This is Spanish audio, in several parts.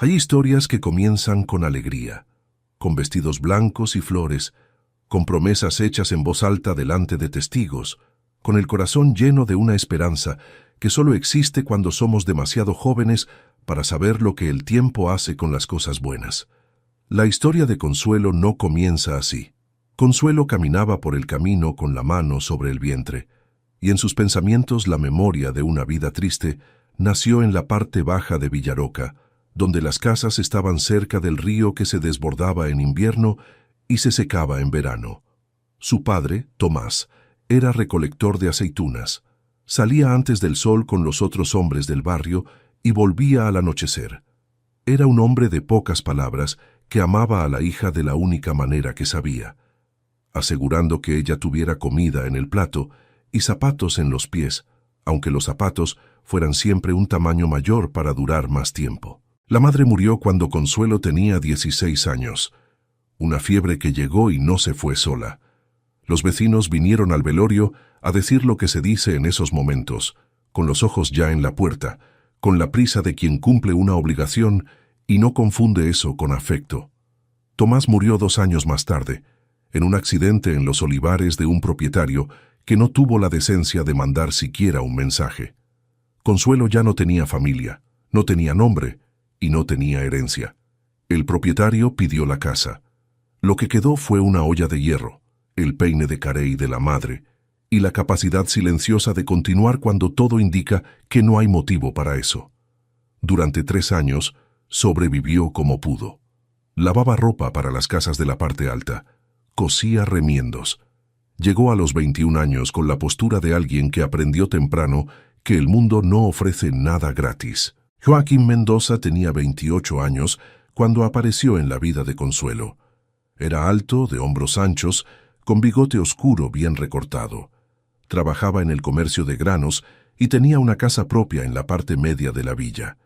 Hay historias que comienzan con alegría, con vestidos blancos y flores, con promesas hechas en voz alta delante de testigos, con el corazón lleno de una esperanza que solo existe cuando somos demasiado jóvenes para saber lo que el tiempo hace con las cosas buenas. La historia de Consuelo no comienza así. Consuelo caminaba por el camino con la mano sobre el vientre, y en sus pensamientos la memoria de una vida triste nació en la parte baja de Villaroca, donde las casas estaban cerca del río que se desbordaba en invierno y se secaba en verano. Su padre, Tomás, era recolector de aceitunas. Salía antes del sol con los otros hombres del barrio y volvía al anochecer. Era un hombre de pocas palabras que amaba a la hija de la única manera que sabía, asegurando que ella tuviera comida en el plato y zapatos en los pies, aunque los zapatos fueran siempre un tamaño mayor para durar más tiempo. La madre murió cuando Consuelo tenía 16 años, una fiebre que llegó y no se fue sola. Los vecinos vinieron al velorio a decir lo que se dice en esos momentos, con los ojos ya en la puerta, con la prisa de quien cumple una obligación y no confunde eso con afecto. Tomás murió 2 años más tarde, en un accidente en los olivares de un propietario que no tuvo la decencia de mandar siquiera un mensaje. Consuelo ya no tenía familia, no tenía nombre y no tenía herencia. El propietario pidió la casa. Lo que quedó fue una olla de hierro, el peine de carey de la madre y la capacidad silenciosa de continuar cuando todo indica que no hay motivo para eso. Durante 3 años sobrevivió como pudo. Lavaba ropa para las casas de la parte alta, cosía remiendos. Llegó a los 21 años con la postura de alguien que aprendió temprano que el mundo no ofrece nada gratis. Joaquín Mendoza tenía 28 años cuando apareció en la vida de Consuelo. Era alto, de hombros anchos, con bigote oscuro bien recortado. Trabajaba en el comercio de granos y tenía una casa propia en la parte media de la villa.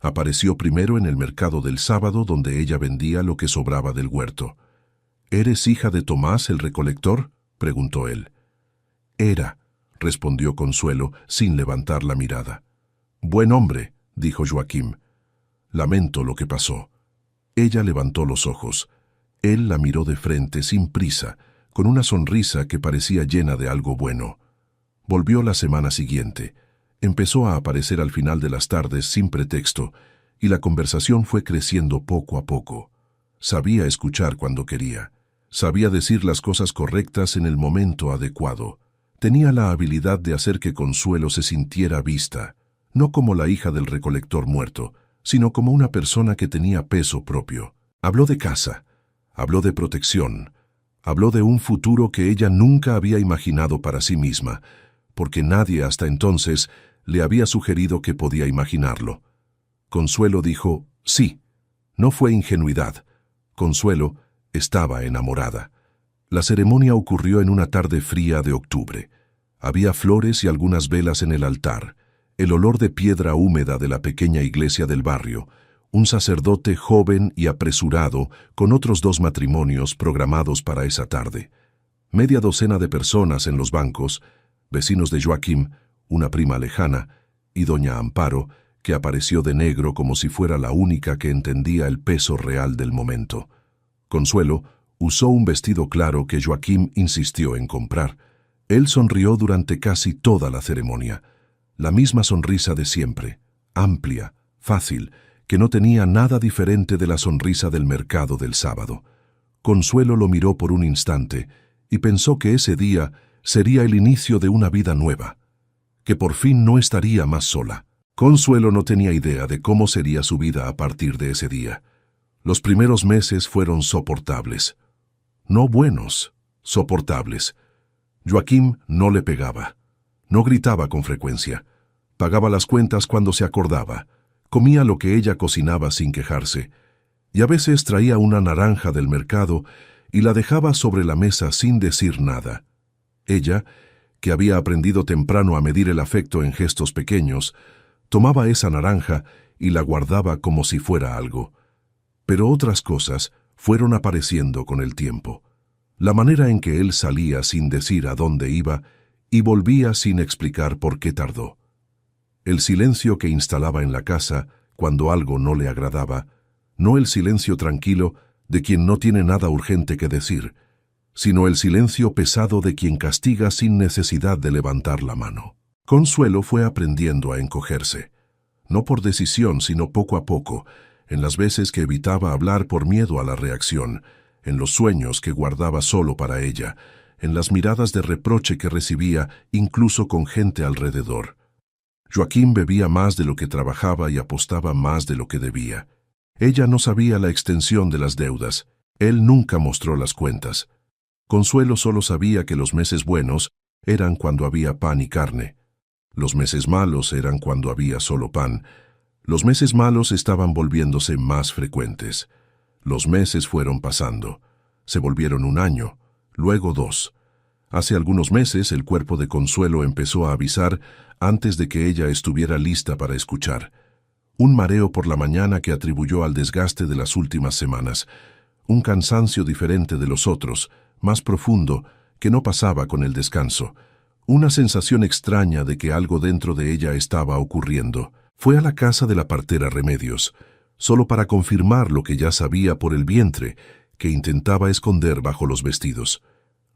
Apareció primero en el mercado del sábado donde ella vendía lo que sobraba del huerto. ¿Eres hija de Tomás el recolector?, preguntó él. Era, respondió Consuelo sin levantar la mirada. Buen hombre, dijo Joaquín. Lamento lo que pasó. Ella levantó los ojos. Él la miró de frente sin prisa, con una sonrisa que parecía llena de algo bueno. Volvió la semana siguiente. Empezó a aparecer al final de las tardes sin pretexto, y la conversación fue creciendo poco a poco. Sabía escuchar cuando quería. Sabía decir las cosas correctas en el momento adecuado. Tenía la habilidad de hacer que Consuelo se sintiera vista, no como la hija del recolector muerto, sino como una persona que tenía peso propio. Habló de casa, habló de protección, habló de un futuro que ella nunca había imaginado para sí misma, porque nadie hasta entonces le había sugerido que podía imaginarlo. Consuelo dijo sí. No fue ingenuidad. Consuelo estaba enamorada. La ceremonia ocurrió en una tarde fría de octubre. Había flores y algunas velas en el altar, el olor de piedra húmeda de la pequeña iglesia del barrio, un sacerdote joven y apresurado con otros 2 matrimonios programados para esa tarde. Media docena de personas en los bancos, vecinos de Joaquín, una prima lejana, y doña Amparo, que apareció de negro como si fuera la única que entendía el peso real del momento. Consuelo usó un vestido claro que Joaquín insistió en comprar. Él sonrió durante casi toda la ceremonia. La misma sonrisa de siempre, amplia, fácil, que no tenía nada diferente de la sonrisa del mercado del sábado. Consuelo lo miró por un instante y pensó que ese día sería el inicio de una vida nueva, que por fin no estaría más sola. Consuelo no tenía idea de cómo sería su vida a partir de ese día. Los primeros meses fueron soportables. No buenos, soportables. Joaquín no le pegaba. No gritaba con frecuencia. Pagaba las cuentas cuando se acordaba. Comía lo que ella cocinaba sin quejarse. Y a veces traía una naranja del mercado y la dejaba sobre la mesa sin decir nada. Ella, que había aprendido temprano a medir el afecto en gestos pequeños, tomaba esa naranja y la guardaba como si fuera algo. Pero otras cosas fueron apareciendo con el tiempo. La manera en que él salía sin decir a dónde iba y volvía sin explicar por qué tardó. El silencio que instalaba en la casa cuando algo no le agradaba, no el silencio tranquilo de quien no tiene nada urgente que decir, sino el silencio pesado de quien castiga sin necesidad de levantar la mano. Consuelo fue aprendiendo a encogerse, no por decisión, sino poco a poco, en las veces que evitaba hablar por miedo a la reacción, en los sueños que guardaba solo para ella, en las miradas de reproche que recibía incluso con gente alrededor. Joaquín bebía más de lo que trabajaba y apostaba más de lo que debía. Ella no sabía la extensión de las deudas. Él nunca mostró las cuentas. Consuelo solo sabía que los meses buenos eran cuando había pan y carne. Los meses malos eran cuando había solo pan. Los meses malos estaban volviéndose más frecuentes. Los meses fueron pasando. Se volvieron 1 año, luego 2. Hace algunos meses el cuerpo de Consuelo empezó a avisar antes de que ella estuviera lista para escuchar. Un mareo por la mañana que atribuyó al desgaste de las últimas semanas. Un cansancio diferente de los otros, más profundo, que no pasaba con el descanso. Una sensación extraña de que algo dentro de ella estaba ocurriendo. Fue a la casa de la partera Remedios, solo para confirmar lo que ya sabía por el vientre, que intentaba esconder bajo los vestidos.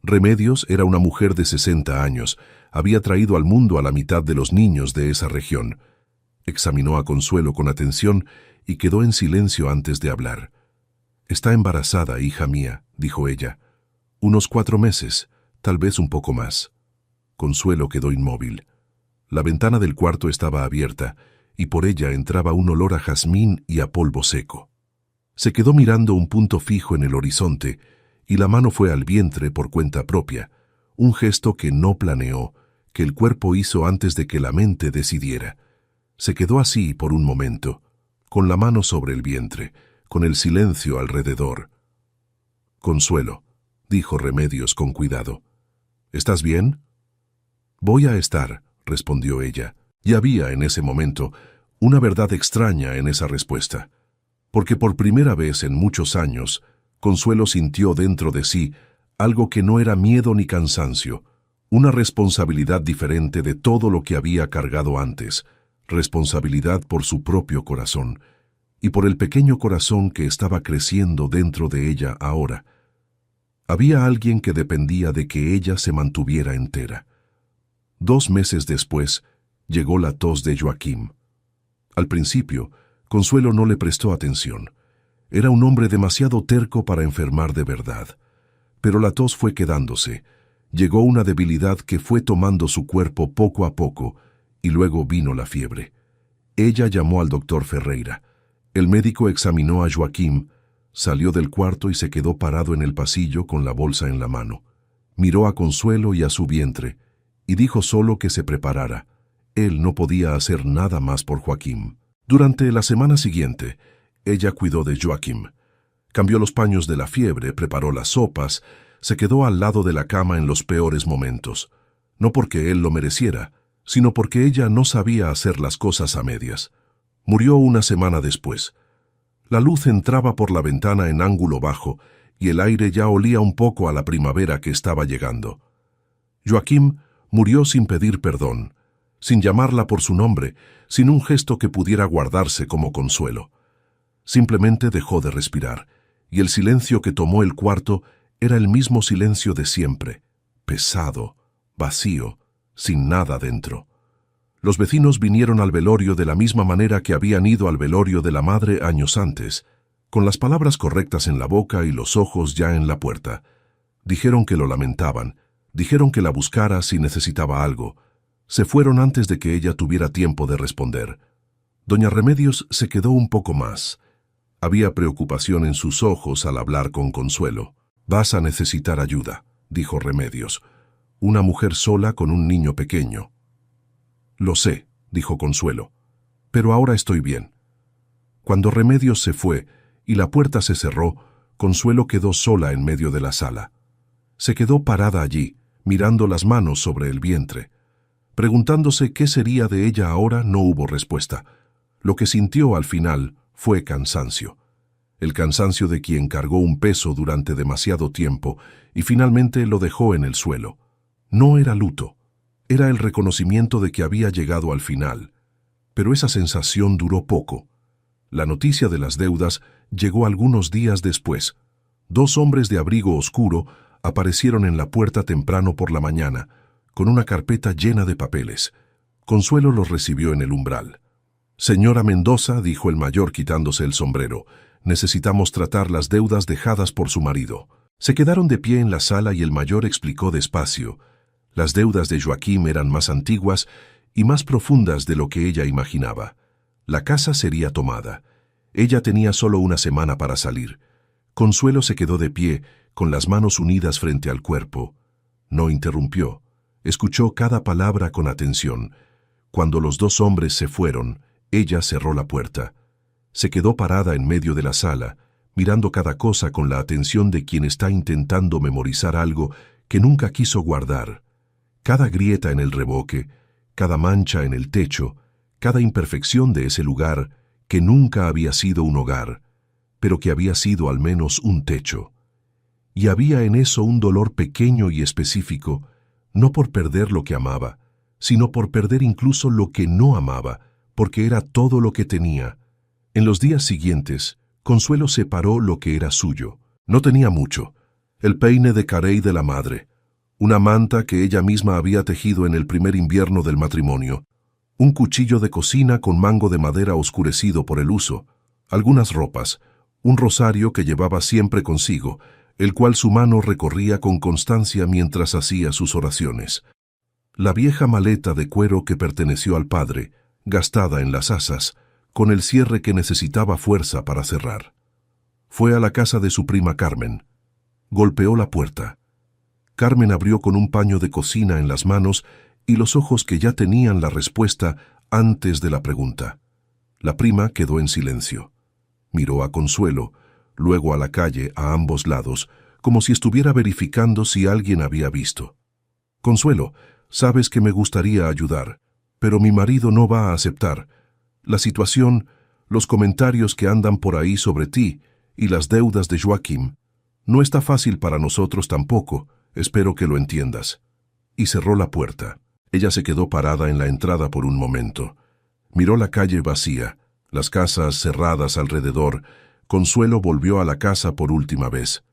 Remedios era una mujer de 60 años. Había traído al mundo a la mitad de los niños de esa región. Examinó a Consuelo con atención y quedó en silencio antes de hablar. «Está embarazada, hija mía», dijo ella. «Unos 4 meses, tal vez un poco más». Consuelo quedó inmóvil. La ventana del cuarto estaba abierta y por ella entraba un olor a jazmín y a polvo seco. Se quedó mirando un punto fijo en el horizonte y la mano fue al vientre por cuenta propia, un gesto que no planeó, que el cuerpo hizo antes de que la mente decidiera. Se quedó así por un momento, con la mano sobre el vientre, con el silencio alrededor. «Consuelo», dijo Remedios con cuidado, «¿estás bien?» «Voy a estar», respondió ella, y había en ese momento una verdad extraña en esa respuesta, porque por primera vez en muchos años, Consuelo sintió dentro de sí algo que no era miedo ni cansancio, una responsabilidad diferente de todo lo que había cargado antes, responsabilidad por su propio corazón, y por el pequeño corazón que estaba creciendo dentro de ella ahora. Había alguien que dependía de que ella se mantuviera entera. 2 meses después, llegó la tos de Joaquín. Al principio, Consuelo no le prestó atención. Era un hombre demasiado terco para enfermar de verdad. Pero la tos fue quedándose. Llegó una debilidad que fue tomando su cuerpo poco a poco, y luego vino la fiebre. Ella llamó al doctor Ferreira. El médico examinó a Joaquín, salió del cuarto y se quedó parado en el pasillo con la bolsa en la mano. Miró a Consuelo y a su vientre, y dijo solo que se preparara. Él no podía hacer nada más por Joaquín. Durante la semana siguiente, ella cuidó de Joaquín. Cambió los paños de la fiebre, preparó las sopas, se quedó al lado de la cama en los peores momentos. No porque él lo mereciera, sino porque ella no sabía hacer las cosas a medias. Murió 1 semana después. La luz entraba por la ventana en ángulo bajo y el aire ya olía un poco a la primavera que estaba llegando. Joaquín murió sin pedir perdón, sin llamarla por su nombre, sin un gesto que pudiera guardarse como consuelo. Simplemente dejó de respirar, y el silencio que tomó el cuarto era el mismo silencio de siempre, pesado, vacío, sin nada dentro. Los vecinos vinieron al velorio de la misma manera que habían ido al velorio de la madre años antes, con las palabras correctas en la boca y los ojos ya en la puerta. Dijeron que lo lamentaban, dijeron que la buscara si necesitaba algo. Se fueron antes de que ella tuviera tiempo de responder. Doña Remedios se quedó un poco más. Había preocupación en sus ojos al hablar con Consuelo. «Vas a necesitar ayuda», dijo Remedios. «Una mujer sola con un niño pequeño». «Lo sé», dijo Consuelo, «pero ahora estoy bien». Cuando Remedios se fue y la puerta se cerró, Consuelo quedó sola en medio de la sala. Se quedó parada allí, mirando las manos sobre el vientre. Preguntándose qué sería de ella ahora, no hubo respuesta. Lo que sintió al final fue cansancio. El cansancio de quien cargó un peso durante demasiado tiempo y finalmente lo dejó en el suelo. No era luto, era el reconocimiento de que había llegado al final. Pero esa sensación duró poco. La noticia de las deudas llegó algunos días después. 2 hombres de abrigo oscuro aparecieron en la puerta temprano por la mañana, con una carpeta llena de papeles. Consuelo los recibió en el umbral. «Señora Mendoza», dijo el mayor quitándose el sombrero, «necesitamos tratar las deudas dejadas por su marido». Se quedaron de pie en la sala y el mayor explicó despacio. Las deudas de Joaquim eran más antiguas y más profundas de lo que ella imaginaba. La casa sería tomada. Ella tenía solo una semana para salir. Consuelo se quedó de pie, con las manos unidas frente al cuerpo. No interrumpió. Escuchó cada palabra con atención. Cuando los 2 hombres se fueron, ella cerró la puerta. Se quedó parada en medio de la sala, mirando cada cosa con la atención de quien está intentando memorizar algo que nunca quiso guardar. Cada grieta en el revoque, cada mancha en el techo, cada imperfección de ese lugar que nunca había sido un hogar, pero que había sido al menos un techo. Y había en eso un dolor pequeño y específico, no por perder lo que amaba, sino por perder incluso lo que no amaba, porque era todo lo que tenía. En los días siguientes, Consuelo separó lo que era suyo. No tenía mucho. El peine de carey de la madre, una manta que ella misma había tejido en el primer invierno del matrimonio, un cuchillo de cocina con mango de madera oscurecido por el uso, algunas ropas, un rosario que llevaba siempre consigo, el cual su mano recorría con constancia mientras hacía sus oraciones. La vieja maleta de cuero que perteneció al padre, gastada en las asas, con el cierre que necesitaba fuerza para cerrar. Fue a la casa de su prima Carmen. Golpeó la puerta. Carmen abrió con un paño de cocina en las manos y los ojos que ya tenían la respuesta antes de la pregunta. La prima quedó en silencio. Miró a Consuelo, luego a la calle a ambos lados, como si estuviera verificando si alguien había visto. «Consuelo, sabes que me gustaría ayudar, pero mi marido no va a aceptar. La situación, los comentarios que andan por ahí sobre ti y las deudas de Joaquim, no está fácil para nosotros tampoco, espero que lo entiendas». Y cerró la puerta. Ella se quedó parada en la entrada por un momento. Miró la calle vacía, las casas cerradas alrededor. Consuelo volvió a la casa por última vez.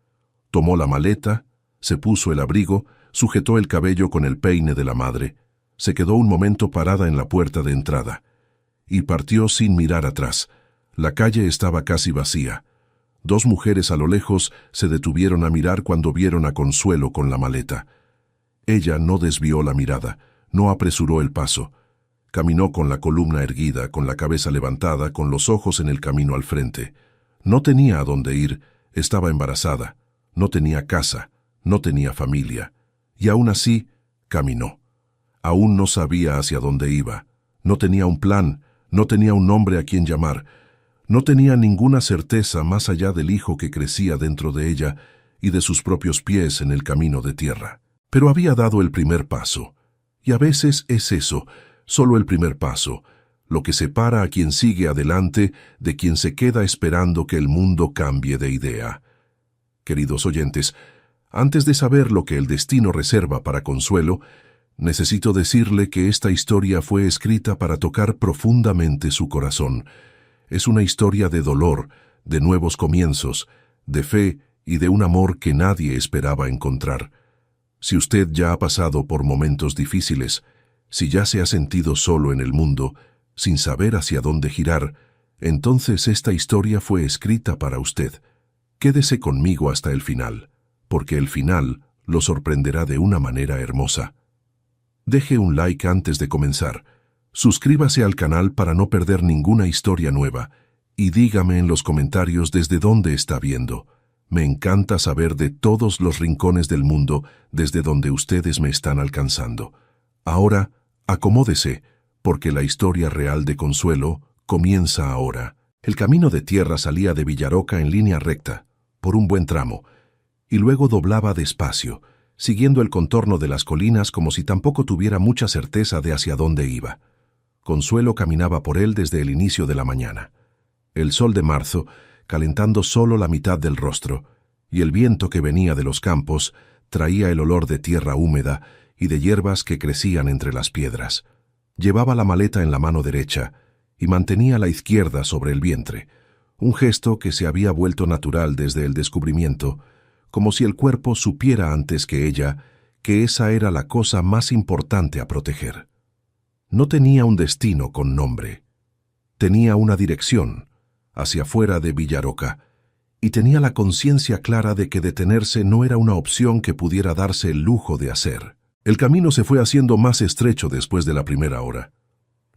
Tomó la maleta, se puso el abrigo, sujetó el cabello con el peine de la madre. Se quedó un momento parada en la puerta de entrada. Y partió sin mirar atrás. La calle estaba casi vacía. 2 mujeres a lo lejos se detuvieron a mirar cuando vieron a Consuelo con la maleta. Ella no desvió la mirada, no apresuró el paso. Caminó con la columna erguida, con la cabeza levantada, con los ojos en el camino al frente. No tenía a dónde ir, estaba embarazada, no tenía casa, no tenía familia. Y aún así, caminó. Aún no sabía hacia dónde iba. No tenía un plan, no tenía un nombre a quien llamar. No tenía ninguna certeza más allá del hijo que crecía dentro de ella y de sus propios pies en el camino de tierra. Pero había dado el primer paso. Y a veces es eso, solo el primer paso, lo que separa a quien sigue adelante de quien se queda esperando que el mundo cambie de idea. Queridos oyentes, antes de saber lo que el destino reserva para Consuelo, necesito decirle que esta historia fue escrita para tocar profundamente su corazón. Es una historia de dolor, de nuevos comienzos, de fe y de un amor que nadie esperaba encontrar. Si usted ya ha pasado por momentos difíciles, si ya se ha sentido solo en el mundo, sin saber hacia dónde girar, entonces esta historia fue escrita para usted. Quédese conmigo hasta el final, porque el final lo sorprenderá de una manera hermosa. Deje un like antes de comenzar. Suscríbase al canal para no perder ninguna historia nueva y dígame en los comentarios desde dónde está viendo. Me encanta saber de todos los rincones del mundo desde donde ustedes me están alcanzando. Ahora, acomódese, porque la historia real de Consuelo comienza ahora. El camino de tierra salía de Villaroca en línea recta, por un buen tramo, y luego doblaba despacio, siguiendo el contorno de las colinas como si tampoco tuviera mucha certeza de hacia dónde iba. Consuelo caminaba por él desde el inicio de la mañana. El sol de marzo, calentando solo la mitad del rostro, y el viento que venía de los campos traía el olor de tierra húmeda y de hierbas que crecían entre las piedras. Llevaba la maleta en la mano derecha, y mantenía la izquierda sobre el vientre, un gesto que se había vuelto natural desde el descubrimiento, como si el cuerpo supiera antes que ella que esa era la cosa más importante a proteger. No tenía un destino con nombre. Tenía una dirección, hacia afuera de Villaroca, y tenía la conciencia clara de que detenerse no era una opción que pudiera darse el lujo de hacer. El camino se fue haciendo más estrecho después de la primera hora.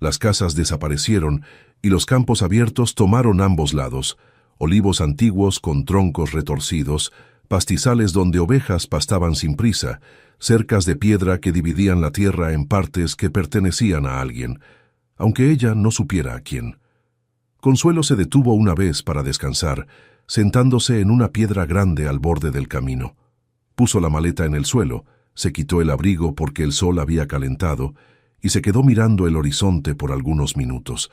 Las casas desaparecieron y los campos abiertos tomaron ambos lados, olivos antiguos con troncos retorcidos, pastizales donde ovejas pastaban sin prisa, cercas de piedra que dividían la tierra en partes que pertenecían a alguien, aunque ella no supiera a quién. Consuelo se detuvo una vez para descansar, sentándose en una piedra grande al borde del camino. Puso la maleta en el suelo, se quitó el abrigo porque el sol había calentado, y se quedó mirando el horizonte por algunos minutos.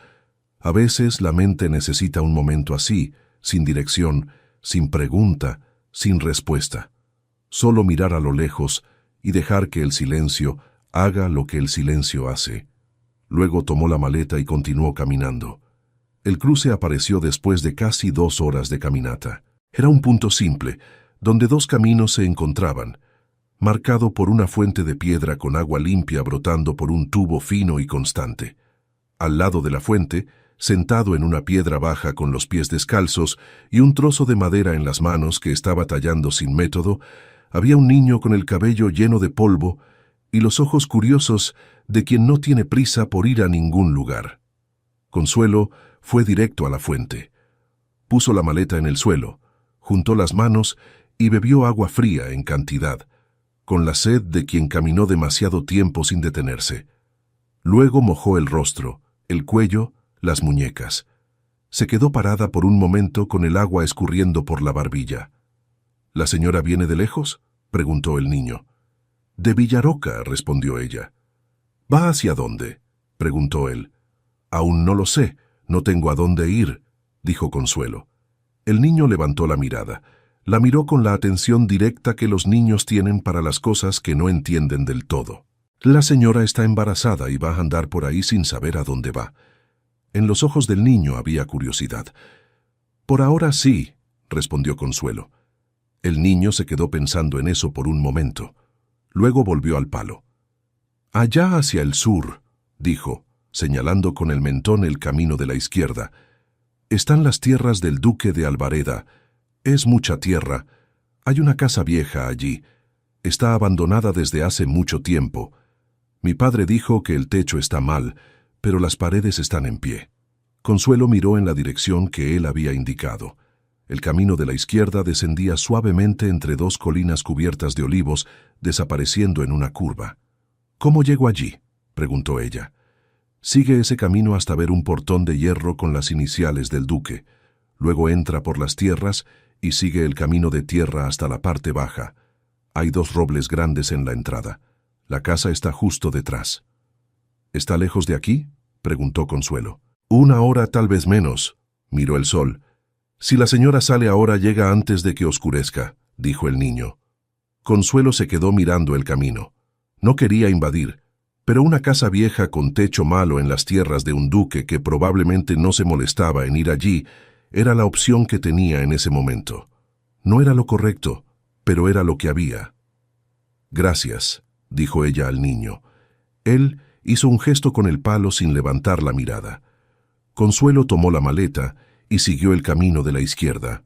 A veces la mente necesita un momento así, sin dirección, sin pregunta, sin respuesta. Solo mirar a lo lejos y dejar que el silencio haga lo que el silencio hace. Luego tomó la maleta y continuó caminando. El cruce apareció después de casi 2 horas de caminata. Era un punto simple, donde 2 caminos se encontraban, marcado por una fuente de piedra con agua limpia brotando por un tubo fino y constante. Al lado de la fuente, sentado en una piedra baja con los pies descalzos y un trozo de madera en las manos que estaba tallando sin método, había un niño con el cabello lleno de polvo y los ojos curiosos de quien no tiene prisa por ir a ningún lugar. Consuelo fue directo a la fuente. Puso la maleta en el suelo, juntó las manos y bebió agua fría en cantidad, con la sed de quien caminó demasiado tiempo sin detenerse. Luego mojó el rostro, el cuello, las muñecas. Se quedó parada por un momento con el agua escurriendo por la barbilla. ¿La señora viene de lejos?, preguntó el niño. De Villaroca, respondió ella. ¿Va hacia dónde?, preguntó él. Aún no lo sé, no tengo a dónde ir, dijo Consuelo. El niño levantó la mirada. La miró con la atención directa que los niños tienen para las cosas que no entienden del todo. La señora está embarazada y va a andar por ahí sin saber a dónde va. En los ojos del niño había curiosidad. Por ahora sí, respondió Consuelo. El niño se quedó pensando en eso por un momento. Luego volvió al palo. Allá hacia el sur, dijo, señalando con el mentón el camino de la izquierda, están las tierras del duque de Albareda. Es mucha tierra. Hay una casa vieja allí. Está abandonada desde hace mucho tiempo. Mi padre dijo que el techo está mal, pero las paredes están en pie. Consuelo miró en la dirección que él había indicado. El camino de la izquierda descendía suavemente entre 2 colinas cubiertas de olivos, desapareciendo en una curva. ¿Cómo llego allí?, preguntó ella. Sigue ese camino hasta ver un portón de hierro con las iniciales del duque. Luego entra por las tierras y sigue el camino de tierra hasta la parte baja. Hay 2 robles grandes en la entrada. La casa está justo detrás. ¿Está lejos de aquí?, preguntó Consuelo. 1 hora, tal vez menos. Miró el sol. Si la señora sale ahora, llega antes de que oscurezca, dijo el niño. Consuelo se quedó mirando el camino. No quería invadir, pero una casa vieja con techo malo en las tierras de un duque que probablemente no se molestaba en ir allí era la opción que tenía en ese momento. No era lo correcto, pero era lo que había. Gracias, dijo ella al niño. Él hizo un gesto con el palo sin levantar la mirada. Consuelo tomó la maleta y siguió el camino de la izquierda.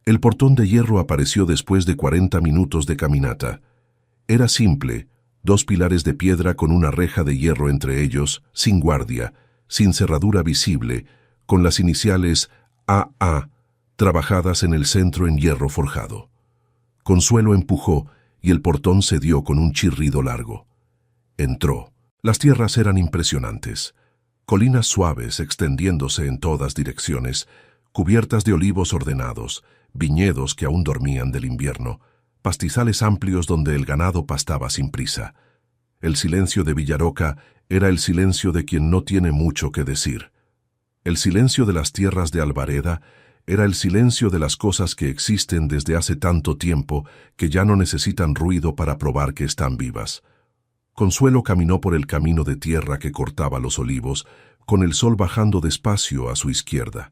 El portón de hierro apareció después de 40 minutos de caminata. Era simple, 2 pilares de piedra con una reja de hierro entre ellos, sin guardia, sin cerradura visible, con las iniciales AA, trabajadas en el centro en hierro forjado. Consuelo empujó y el portón cedió con un chirrido largo. Entró. Las tierras eran impresionantes. Colinas suaves extendiéndose en todas direcciones, cubiertas de olivos ordenados, viñedos que aún dormían del invierno, pastizales amplios donde el ganado pastaba sin prisa. El silencio de Villaroca era el silencio de quien no tiene mucho que decir. El silencio de las tierras de Albareda era el silencio de las cosas que existen desde hace tanto tiempo que ya no necesitan ruido para probar que están vivas. Consuelo caminó por el camino de tierra que cortaba los olivos, con el sol bajando despacio a su izquierda.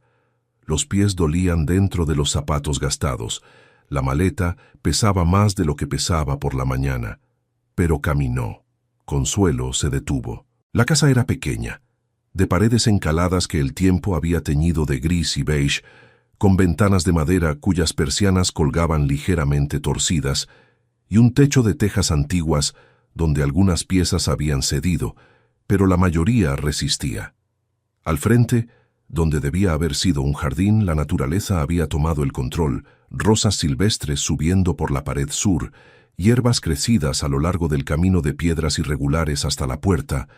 Los pies dolían dentro de los zapatos gastados. La maleta pesaba más de lo que pesaba por la mañana. Pero caminó. Consuelo se detuvo. La casa era pequeña, de paredes encaladas que el tiempo había teñido de gris y beige, con ventanas de madera cuyas persianas colgaban ligeramente torcidas, y un techo de tejas antiguas donde algunas piezas habían cedido, pero la mayoría resistía. Al frente, donde debía haber sido un jardín, la naturaleza había tomado el control, rosas silvestres subiendo por la pared sur, hierbas crecidas a lo largo del camino de piedras irregulares hasta la puerta,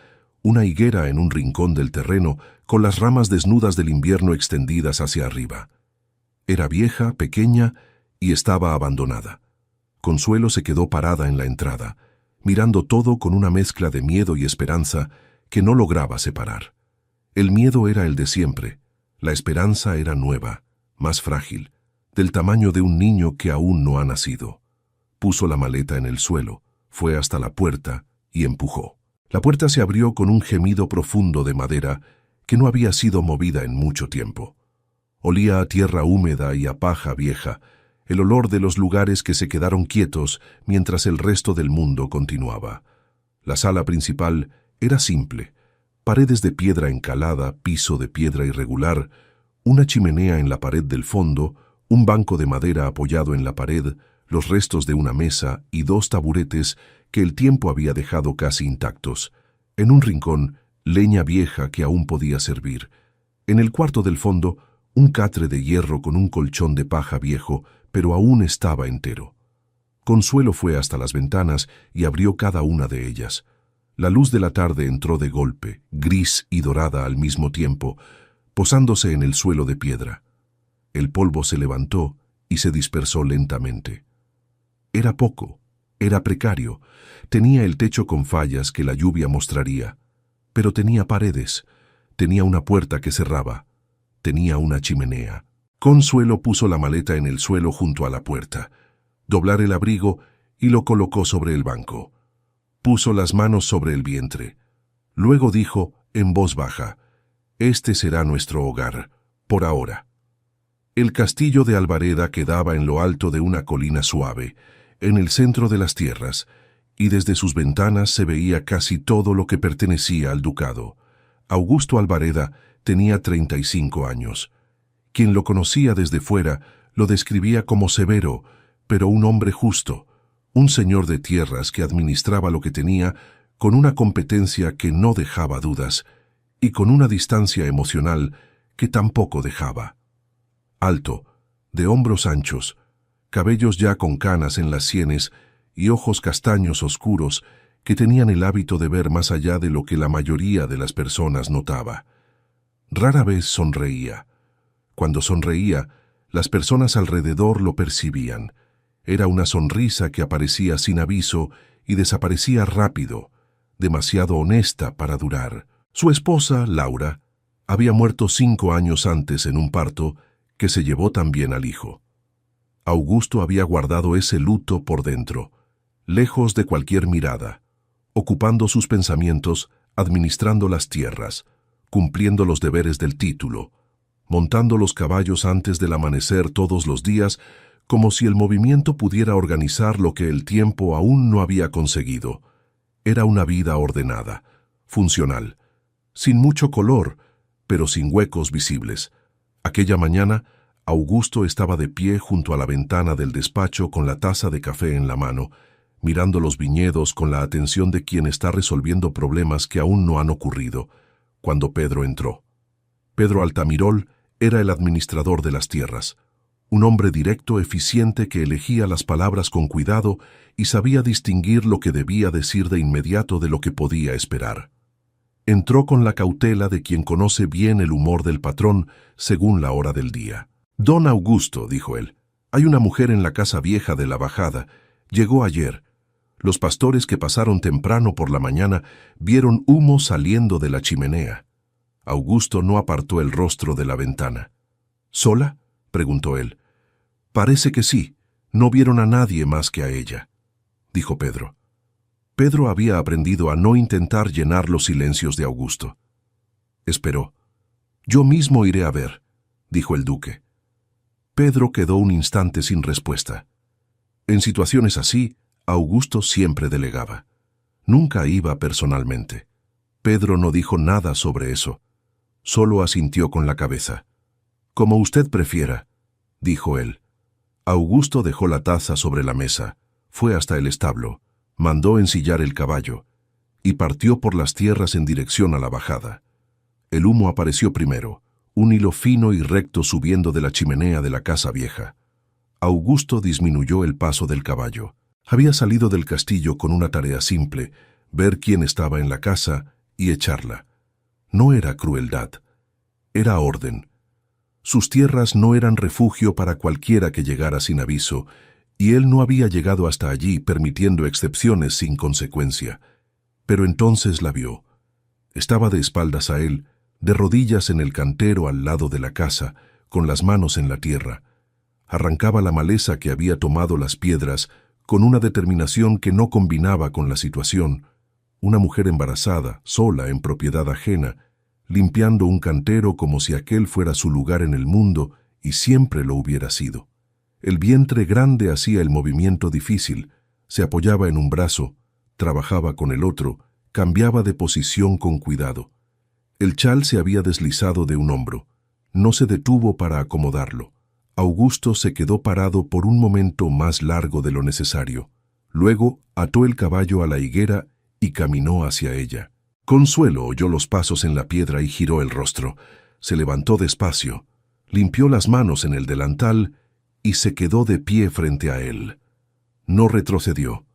una higuera en un rincón del terreno con las ramas desnudas del invierno extendidas hacia arriba. Era vieja, pequeña y estaba abandonada. Consuelo se quedó parada en la entrada, mirando todo con una mezcla de miedo y esperanza que no lograba separar. El miedo era el de siempre, la esperanza era nueva, más frágil, del tamaño de un niño que aún no ha nacido. Puso la maleta en el suelo, fue hasta la puerta y empujó. La puerta se abrió con un gemido profundo de madera que no había sido movida en mucho tiempo. Olía a tierra húmeda y a paja vieja, el olor de los lugares que se quedaron quietos mientras el resto del mundo continuaba. La sala principal era simple, paredes de piedra encalada, piso de piedra irregular, una chimenea en la pared del fondo, un banco de madera apoyado en la pared, los restos de una mesa y dos taburetes que el tiempo había dejado casi intactos. En un rincón, leña vieja que aún podía servir. En el cuarto del fondo, un catre de hierro con un colchón de paja viejo, pero aún estaba entero. Consuelo fue hasta las ventanas y abrió cada una de ellas. La luz de la tarde entró de golpe, gris y dorada al mismo tiempo, posándose en el suelo de piedra. El polvo se levantó y se dispersó lentamente. Era poco, era precario, tenía el techo con fallas que la lluvia mostraría, pero tenía paredes, tenía una puerta que cerraba, tenía una chimenea. Consuelo puso la maleta en el suelo junto a la puerta, doblar el abrigo y lo colocó sobre el banco. Puso las manos sobre el vientre. Luego dijo, en voz baja, «Este será nuestro hogar, por ahora». El castillo de Albareda quedaba en lo alto de una colina suave, en el centro de las tierras, y desde sus ventanas se veía casi todo lo que pertenecía al ducado. Augusto Albareda tenía 35 años. Quien lo conocía desde fuera lo describía como severo, pero un hombre justo, un señor de tierras que administraba lo que tenía con una competencia que no dejaba dudas y con una distancia emocional que tampoco dejaba. Alto, de hombros anchos, cabellos ya con canas en las sienes y ojos castaños oscuros que tenían el hábito de ver más allá de lo que la mayoría de las personas notaba. Rara vez sonreía. Cuando sonreía, las personas alrededor lo percibían. Era una sonrisa que aparecía sin aviso y desaparecía rápido, demasiado honesta para durar. Su esposa, Laura, había muerto 5 años antes en un parto que se llevó también al hijo. Augusto había guardado ese luto por dentro, lejos de cualquier mirada, ocupando sus pensamientos, administrando las tierras, cumpliendo los deberes del título, montando los caballos antes del amanecer todos los días, como si el movimiento pudiera organizar lo que el tiempo aún no había conseguido. Era una vida ordenada, funcional, sin mucho color, pero sin huecos visibles. Aquella mañana, Augusto estaba de pie junto a la ventana del despacho con la taza de café en la mano, mirando los viñedos con la atención de quien está resolviendo problemas que aún no han ocurrido, cuando Pedro entró. Pedro Altamirol era el administrador de las tierras, un hombre directo, eficiente que elegía las palabras con cuidado y sabía distinguir lo que debía decir de inmediato de lo que podía esperar. Entró con la cautela de quien conoce bien el humor del patrón según la hora del día. «Don Augusto», dijo él, «hay una mujer en la casa vieja de la bajada. Llegó ayer. Los pastores que pasaron temprano por la mañana vieron humo saliendo de la chimenea». Augusto no apartó el rostro de la ventana. «¿Sola?», preguntó él. «Parece que sí. No vieron a nadie más que a ella», dijo Pedro. Pedro había aprendido a no intentar llenar los silencios de Augusto. Esperó. «Yo mismo iré a ver», dijo el duque. Pedro quedó un instante sin respuesta. En situaciones así, Augusto siempre delegaba. Nunca iba personalmente. Pedro no dijo nada sobre eso. Solo asintió con la cabeza. «Como usted prefiera», dijo él. Augusto dejó la taza sobre la mesa, fue hasta el establo, mandó ensillar el caballo y partió por las tierras en dirección a la bajada. El humo apareció primero, un hilo fino y recto subiendo de la chimenea de la casa vieja. Augusto disminuyó el paso del caballo. Había salido del castillo con una tarea simple, ver quién estaba en la casa y echarla. No era crueldad, era orden. Sus tierras no eran refugio para cualquiera que llegara sin aviso, y él no había llegado hasta allí permitiendo excepciones sin consecuencia. Pero entonces la vio. Estaba de espaldas a él, de rodillas en el cantero al lado de la casa, con las manos en la tierra. Arrancaba la maleza que había tomado las piedras con una determinación que no combinaba con la situación. Una mujer embarazada, sola en propiedad ajena, limpiando un cantero como si aquel fuera su lugar en el mundo y siempre lo hubiera sido. El vientre grande hacía el movimiento difícil, se apoyaba en un brazo, trabajaba con el otro, cambiaba de posición con cuidado. El chal se había deslizado de un hombro. No se detuvo para acomodarlo. Augusto se quedó parado por un momento más largo de lo necesario. Luego ató el caballo a la higuera y caminó hacia ella. Consuelo oyó los pasos en la piedra y giró el rostro. Se levantó despacio, limpió las manos en el delantal y se quedó de pie frente a él. No retrocedió,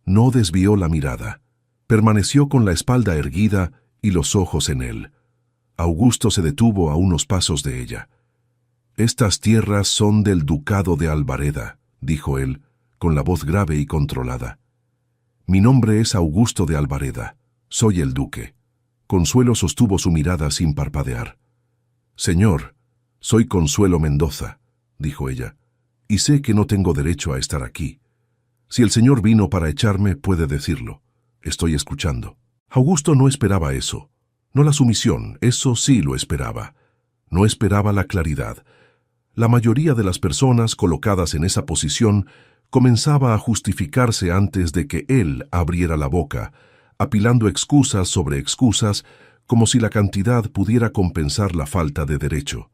no desvió la mirada. Permaneció con la espalda erguida y los ojos en él. Augusto se detuvo a unos pasos de ella. «Estas tierras son del ducado de Albareda», dijo él, con la voz grave y controlada. «Mi nombre es Augusto de Albareda. Soy el duque». Consuelo sostuvo su mirada sin parpadear. «Señor, soy Consuelo Mendoza», dijo ella, «y sé que no tengo derecho a estar aquí. Si el señor vino para echarme, puede decirlo. Estoy escuchando». Augusto no esperaba eso. No la sumisión, eso sí lo esperaba. No esperaba la claridad. La mayoría de las personas colocadas en esa posición comenzaba a justificarse antes de que él abriera la boca, apilando excusas sobre excusas, como si la cantidad pudiera compensar la falta de derecho.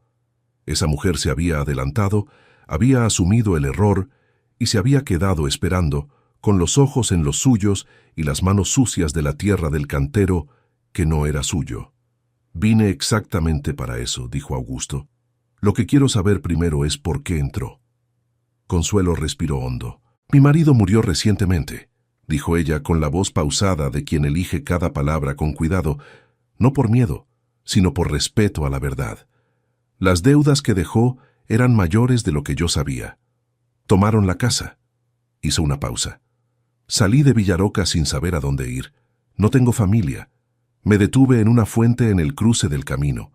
Esa mujer se había adelantado, había asumido el error y se había quedado esperando, con los ojos en los suyos y las manos sucias de la tierra del cantero, que no era suyo. «Vine exactamente para eso», dijo Augusto. «Lo que quiero saber primero es por qué entró». Consuelo respiró hondo. «Mi marido murió recientemente», dijo ella con la voz pausada de quien elige cada palabra con cuidado, no por miedo, sino por respeto a la verdad. Las deudas que dejó eran mayores de lo que yo sabía. Tomaron la casa. Hizo una pausa. Salí de Villaroca sin saber a dónde ir. No tengo familia. Me detuve en una fuente en el cruce del camino,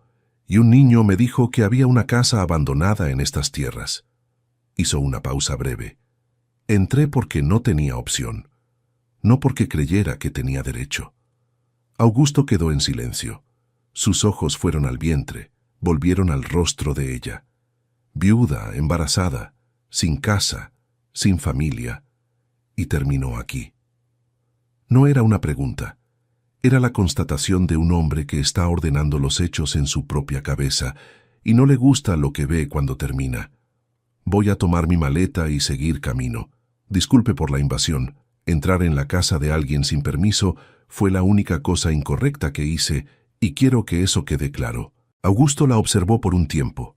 y un niño me dijo que había una casa abandonada en estas tierras. Hizo una pausa breve. Entré porque no tenía opción, no porque creyera que tenía derecho. Augusto quedó en silencio. Sus ojos fueron al vientre, volvieron al rostro de ella. Viuda, embarazada, sin casa, sin familia, y terminó aquí. No era una pregunta. Era la constatación de un hombre que está ordenando los hechos en su propia cabeza y no le gusta lo que ve cuando termina. «Voy a tomar mi maleta y seguir camino. Disculpe por la invasión. Entrar en la casa de alguien sin permiso fue la única cosa incorrecta que hice y quiero que eso quede claro». Augusto la observó por un tiempo.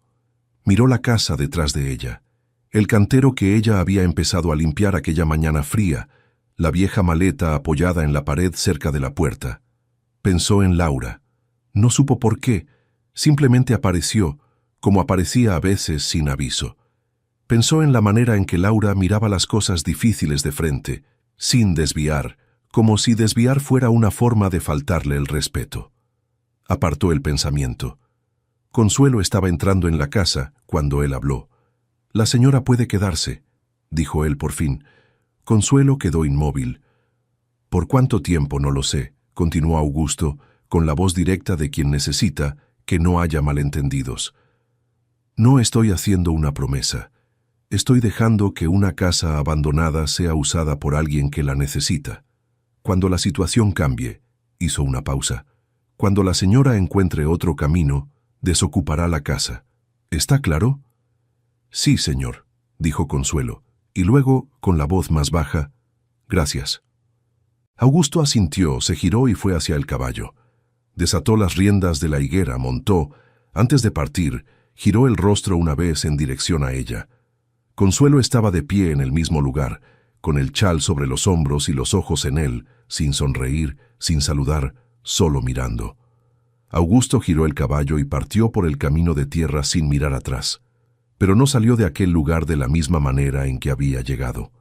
Miró la casa detrás de ella, el cantero que ella había empezado a limpiar aquella mañana fría, la vieja maleta apoyada en la pared cerca de la puerta. Pensó en Laura. No supo por qué, simplemente apareció, como aparecía a veces sin aviso. Pensó en la manera en que Laura miraba las cosas difíciles de frente, sin desviar, como si desviar fuera una forma de faltarle el respeto. Apartó el pensamiento. Consuelo estaba entrando en la casa cuando él habló. «La señora puede quedarse», dijo él por fin. Consuelo quedó inmóvil. «¿Por cuánto tiempo? No lo sé», continuó Augusto, con la voz directa de quien necesita que no haya malentendidos. «No estoy haciendo una promesa. Estoy dejando que una casa abandonada sea usada por alguien que la necesita. Cuando la situación cambie», hizo una pausa, «cuando la señora encuentre otro camino, desocupará la casa. ¿Está claro?» «Sí, señor», dijo Consuelo, y luego, con la voz más baja, «Gracias». Augusto asintió, se giró y fue hacia el caballo. Desató las riendas de la higuera, montó. Antes de partir, giró el rostro una vez en dirección a ella. Consuelo estaba de pie en el mismo lugar, con el chal sobre los hombros y los ojos en él, sin sonreír, sin saludar, solo mirando. Augusto giró el caballo y partió por el camino de tierra sin mirar atrás. Pero no salió de aquel lugar de la misma manera en que había llegado.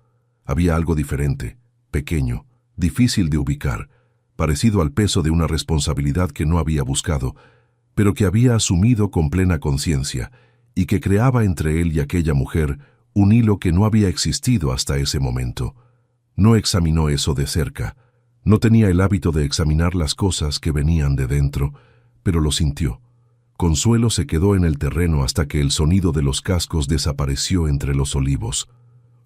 Había algo diferente, pequeño, difícil de ubicar, parecido al peso de una responsabilidad que no había buscado, pero que había asumido con plena conciencia y que creaba entre él y aquella mujer un hilo que no había existido hasta ese momento. No examinó eso de cerca, no tenía el hábito de examinar las cosas que venían de dentro, pero lo sintió. Consuelo se quedó en el terreno hasta que el sonido de los cascos desapareció entre los olivos.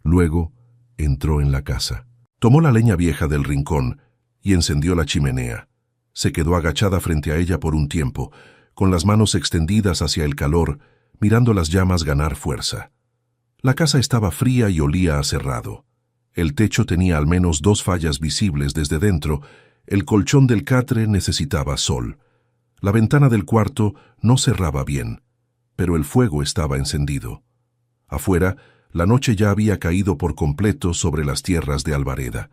Luego entró en la casa. Tomó la leña vieja del rincón y encendió la chimenea. Se quedó agachada frente a ella por un tiempo, con las manos extendidas hacia el calor, mirando las llamas ganar fuerza. La casa estaba fría y olía a cerrado. El techo tenía al menos 2 fallas visibles desde dentro. El colchón del catre necesitaba sol. La ventana del cuarto no cerraba bien, pero el fuego estaba encendido. Afuera, la noche ya había caído por completo sobre las tierras de Albareda.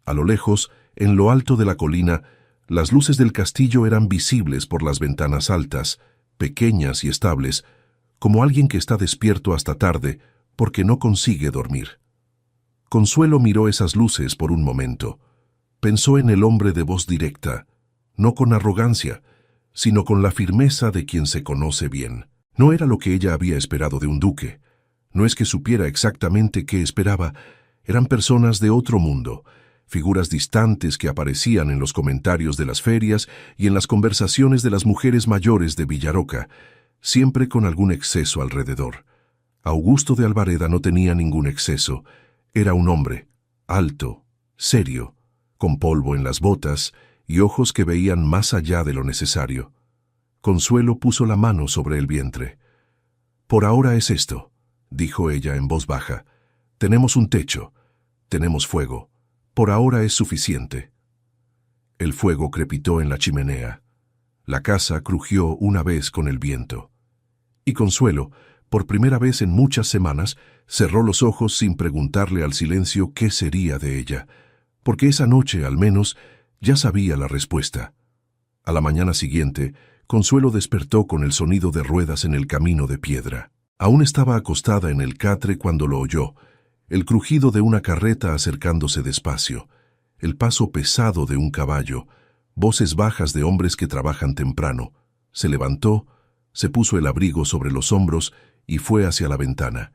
A lo lejos, en lo alto de la colina, las luces del castillo eran visibles por las ventanas altas, pequeñas y estables, como alguien que está despierto hasta tarde porque no consigue dormir. Consuelo miró esas luces por un momento. Pensó en el hombre de voz directa, no con arrogancia, sino con la firmeza de quien se conoce bien. No era lo que ella había esperado de un duque. No es que supiera exactamente qué esperaba, eran personas de otro mundo, figuras distantes que aparecían en los comentarios de las ferias y en las conversaciones de las mujeres mayores de Villaroca, siempre con algún exceso alrededor. Augusto de Albareda no tenía ningún exceso. Era un hombre, alto, serio, con polvo en las botas y ojos que veían más allá de lo necesario. Consuelo puso la mano sobre el vientre. «Por ahora es esto», dijo ella en voz baja. «Tenemos un techo, tenemos fuego. Por ahora es suficiente». El fuego crepitó en la chimenea. La casa crujió una vez con el viento. Y Consuelo, por primera vez en muchas semanas, cerró los ojos sin preguntarle al silencio qué sería de ella, porque esa noche, al menos, ya sabía la respuesta. A la mañana siguiente, Consuelo despertó con el sonido de ruedas en el camino de piedra. Aún estaba acostada en el catre cuando lo oyó, el crujido de una carreta acercándose despacio, el paso pesado de un caballo, voces bajas de hombres que trabajan temprano. Se levantó, se puso el abrigo sobre los hombros y fue hacia la ventana.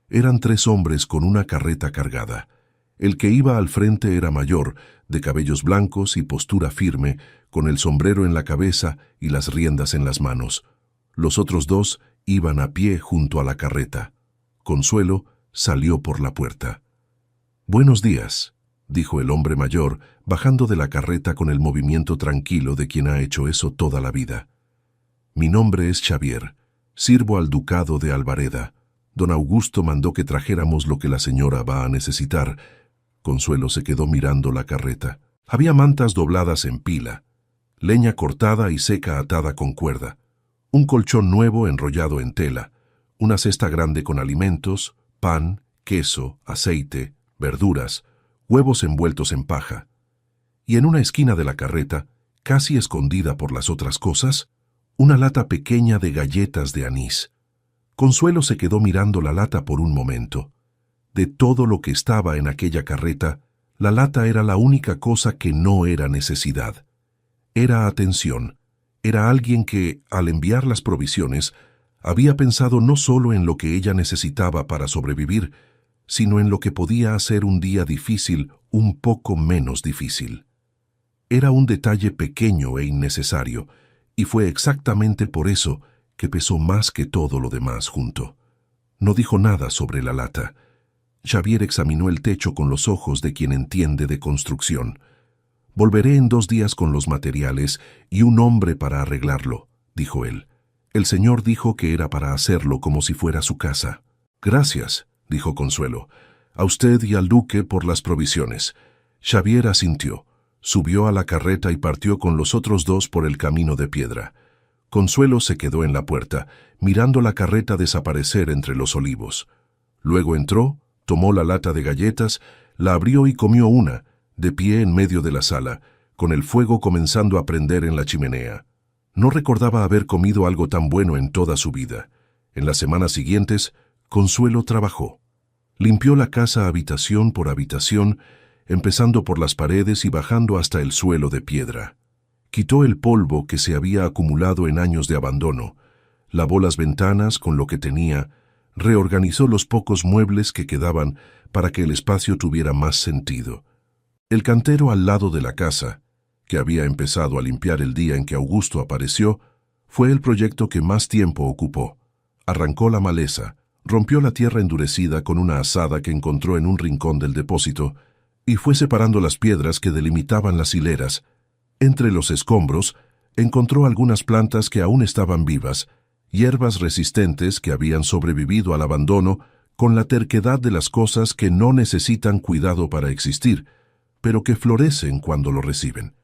Eran 3 hombres con una carreta cargada. El que iba al frente era mayor, de cabellos blancos y postura firme, con el sombrero en la cabeza y las riendas en las manos. Los otros 2 iban a pie junto a la carreta. Consuelo salió por la puerta. «Buenos días», dijo el hombre mayor, bajando de la carreta con el movimiento tranquilo de quien ha hecho eso toda la vida. «Mi nombre es Xavier. Sirvo al ducado de Albareda. Don Augusto mandó que trajéramos lo que la señora va a necesitar». Consuelo se quedó mirando la carreta. Había mantas dobladas en pila, leña cortada y seca atada con cuerda, un colchón nuevo enrollado en tela, una cesta grande con alimentos, pan, queso, aceite, verduras, huevos envueltos en paja. Y en una esquina de la carreta, casi escondida por las otras cosas, una lata pequeña de galletas de anís. Consuelo se quedó mirando la lata por un momento. De todo lo que estaba en aquella carreta, la lata era la única cosa que no era necesidad. Era atención. Era alguien que, al enviar las provisiones, había pensado no solo en lo que ella necesitaba para sobrevivir, sino en lo que podía hacer un día difícil un poco menos difícil. Era un detalle pequeño e innecesario, y fue exactamente por eso que pesó más que todo lo demás junto. No dijo nada sobre la lata. Xavier examinó el techo con los ojos de quien entiende de construcción. «Volveré en 2 días con los materiales y un hombre para arreglarlo», dijo él. «El señor dijo que era para hacerlo como si fuera su casa». «Gracias», dijo Consuelo. «A usted y al duque por las provisiones». Xavier asintió. Subió a la carreta y partió con los otros 2 por el camino de piedra. Consuelo se quedó en la puerta, mirando la carreta desaparecer entre los olivos. Luego entró, tomó la lata de galletas, la abrió y comió una, de pie en medio de la sala, con el fuego comenzando a prender en la chimenea. No recordaba haber comido algo tan bueno en toda su vida. En las semanas siguientes, Consuelo trabajó. Limpió la casa habitación por habitación, empezando por las paredes y bajando hasta el suelo de piedra. Quitó el polvo que se había acumulado en años de abandono, lavó las ventanas con lo que tenía, reorganizó los pocos muebles que quedaban para que el espacio tuviera más sentido. El cantero al lado de la casa, que había empezado a limpiar el día en que Augusto apareció, fue el proyecto que más tiempo ocupó. Arrancó la maleza, rompió la tierra endurecida con una azada que encontró en un rincón del depósito y fue separando las piedras que delimitaban las hileras. Entre los escombros encontró algunas plantas que aún estaban vivas, hierbas resistentes que habían sobrevivido al abandono con la terquedad de las cosas que no necesitan cuidado para existir, pero que florecen cuando lo reciben.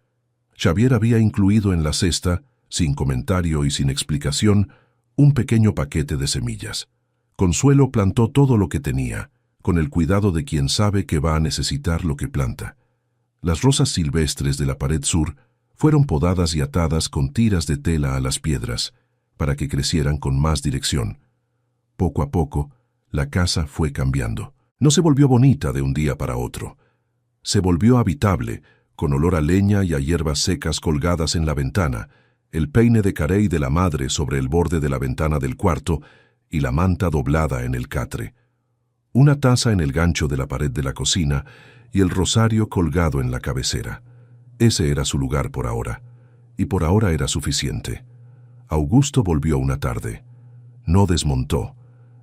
Xavier había incluido en la cesta, sin comentario y sin explicación, un pequeño paquete de semillas. Consuelo plantó todo lo que tenía, con el cuidado de quien sabe que va a necesitar lo que planta. Las rosas silvestres de la pared sur fueron podadas y atadas con tiras de tela a las piedras, para que crecieran con más dirección. Poco a poco, la casa fue cambiando. No se volvió bonita de un día para otro. Se volvió habitable, con olor a leña y a hierbas secas colgadas en la ventana, el peine de carey de la madre sobre el borde de la ventana del cuarto y la manta doblada en el catre. Una taza en el gancho de la pared de la cocina y el rosario colgado en la cabecera. Ese era su lugar por ahora, y por ahora era suficiente. Augusto volvió una tarde. No desmontó.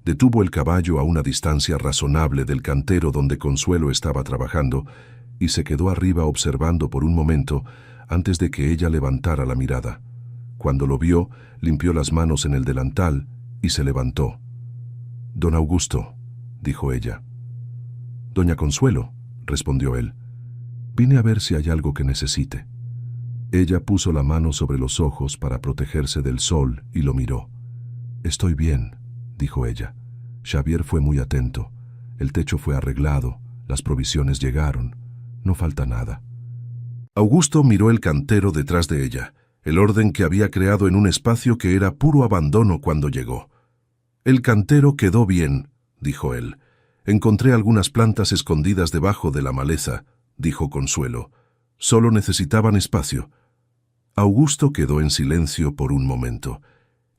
Detuvo el caballo a una distancia razonable del cantero donde Consuelo estaba trabajando y se quedó arriba observando por un momento antes de que ella levantara la mirada. Cuando lo vio, limpió las manos en el delantal y se levantó. «Don Augusto», dijo ella. «Doña Consuelo», respondió él. «Vine a ver si hay algo que necesite». Ella puso la mano sobre los ojos para protegerse del sol y lo miró. «Estoy bien», dijo ella. «Xavier fue muy atento. El techo fue arreglado, las provisiones llegaron. No falta nada». Augusto miró el cantero detrás de ella, el orden que había creado en un espacio que era puro abandono cuando llegó. «El cantero quedó bien», dijo él. «Encontré algunas plantas escondidas debajo de la maleza», dijo Consuelo. «Solo necesitaban espacio». Augusto quedó en silencio por un momento.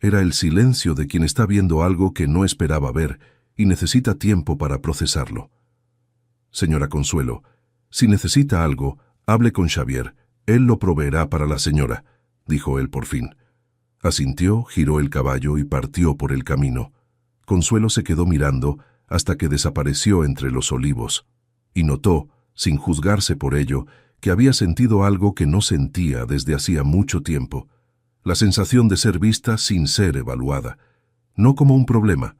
Era el silencio de quien está viendo algo que no esperaba ver y necesita tiempo para procesarlo. «Señora Consuelo, si necesita algo, hable con Xavier. Él lo proveerá para la señora», dijo él por fin. Asintió, giró el caballo y partió por el camino. Consuelo se quedó mirando hasta que desapareció entre los olivos, y notó, sin juzgarse por ello, que había sentido algo que no sentía desde hacía mucho tiempo, la sensación de ser vista sin ser evaluada, no como un problema,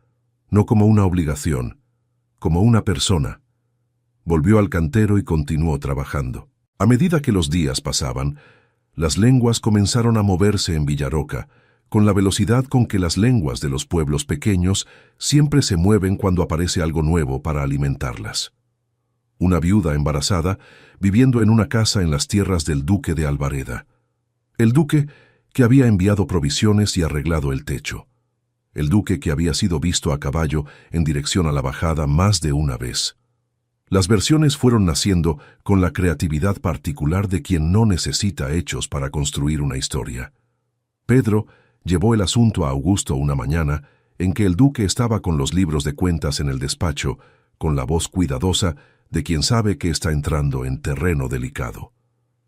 no como una obligación, como una persona. Volvió al cantero y continuó trabajando. A medida que los días pasaban, las lenguas comenzaron a moverse en Villaroca, con la velocidad con que las lenguas de los pueblos pequeños siempre se mueven cuando aparece algo nuevo para alimentarlas. Una viuda embarazada viviendo en una casa en las tierras del duque de Albareda. El duque que había enviado provisiones y arreglado el techo. El duque que había sido visto a caballo en dirección a la bajada más de una vez. Las versiones fueron naciendo con la creatividad particular de quien no necesita hechos para construir una historia. Pedro llevó el asunto a Augusto una mañana en que el duque estaba con los libros de cuentas en el despacho, con la voz cuidadosa de quien sabe que está entrando en terreno delicado.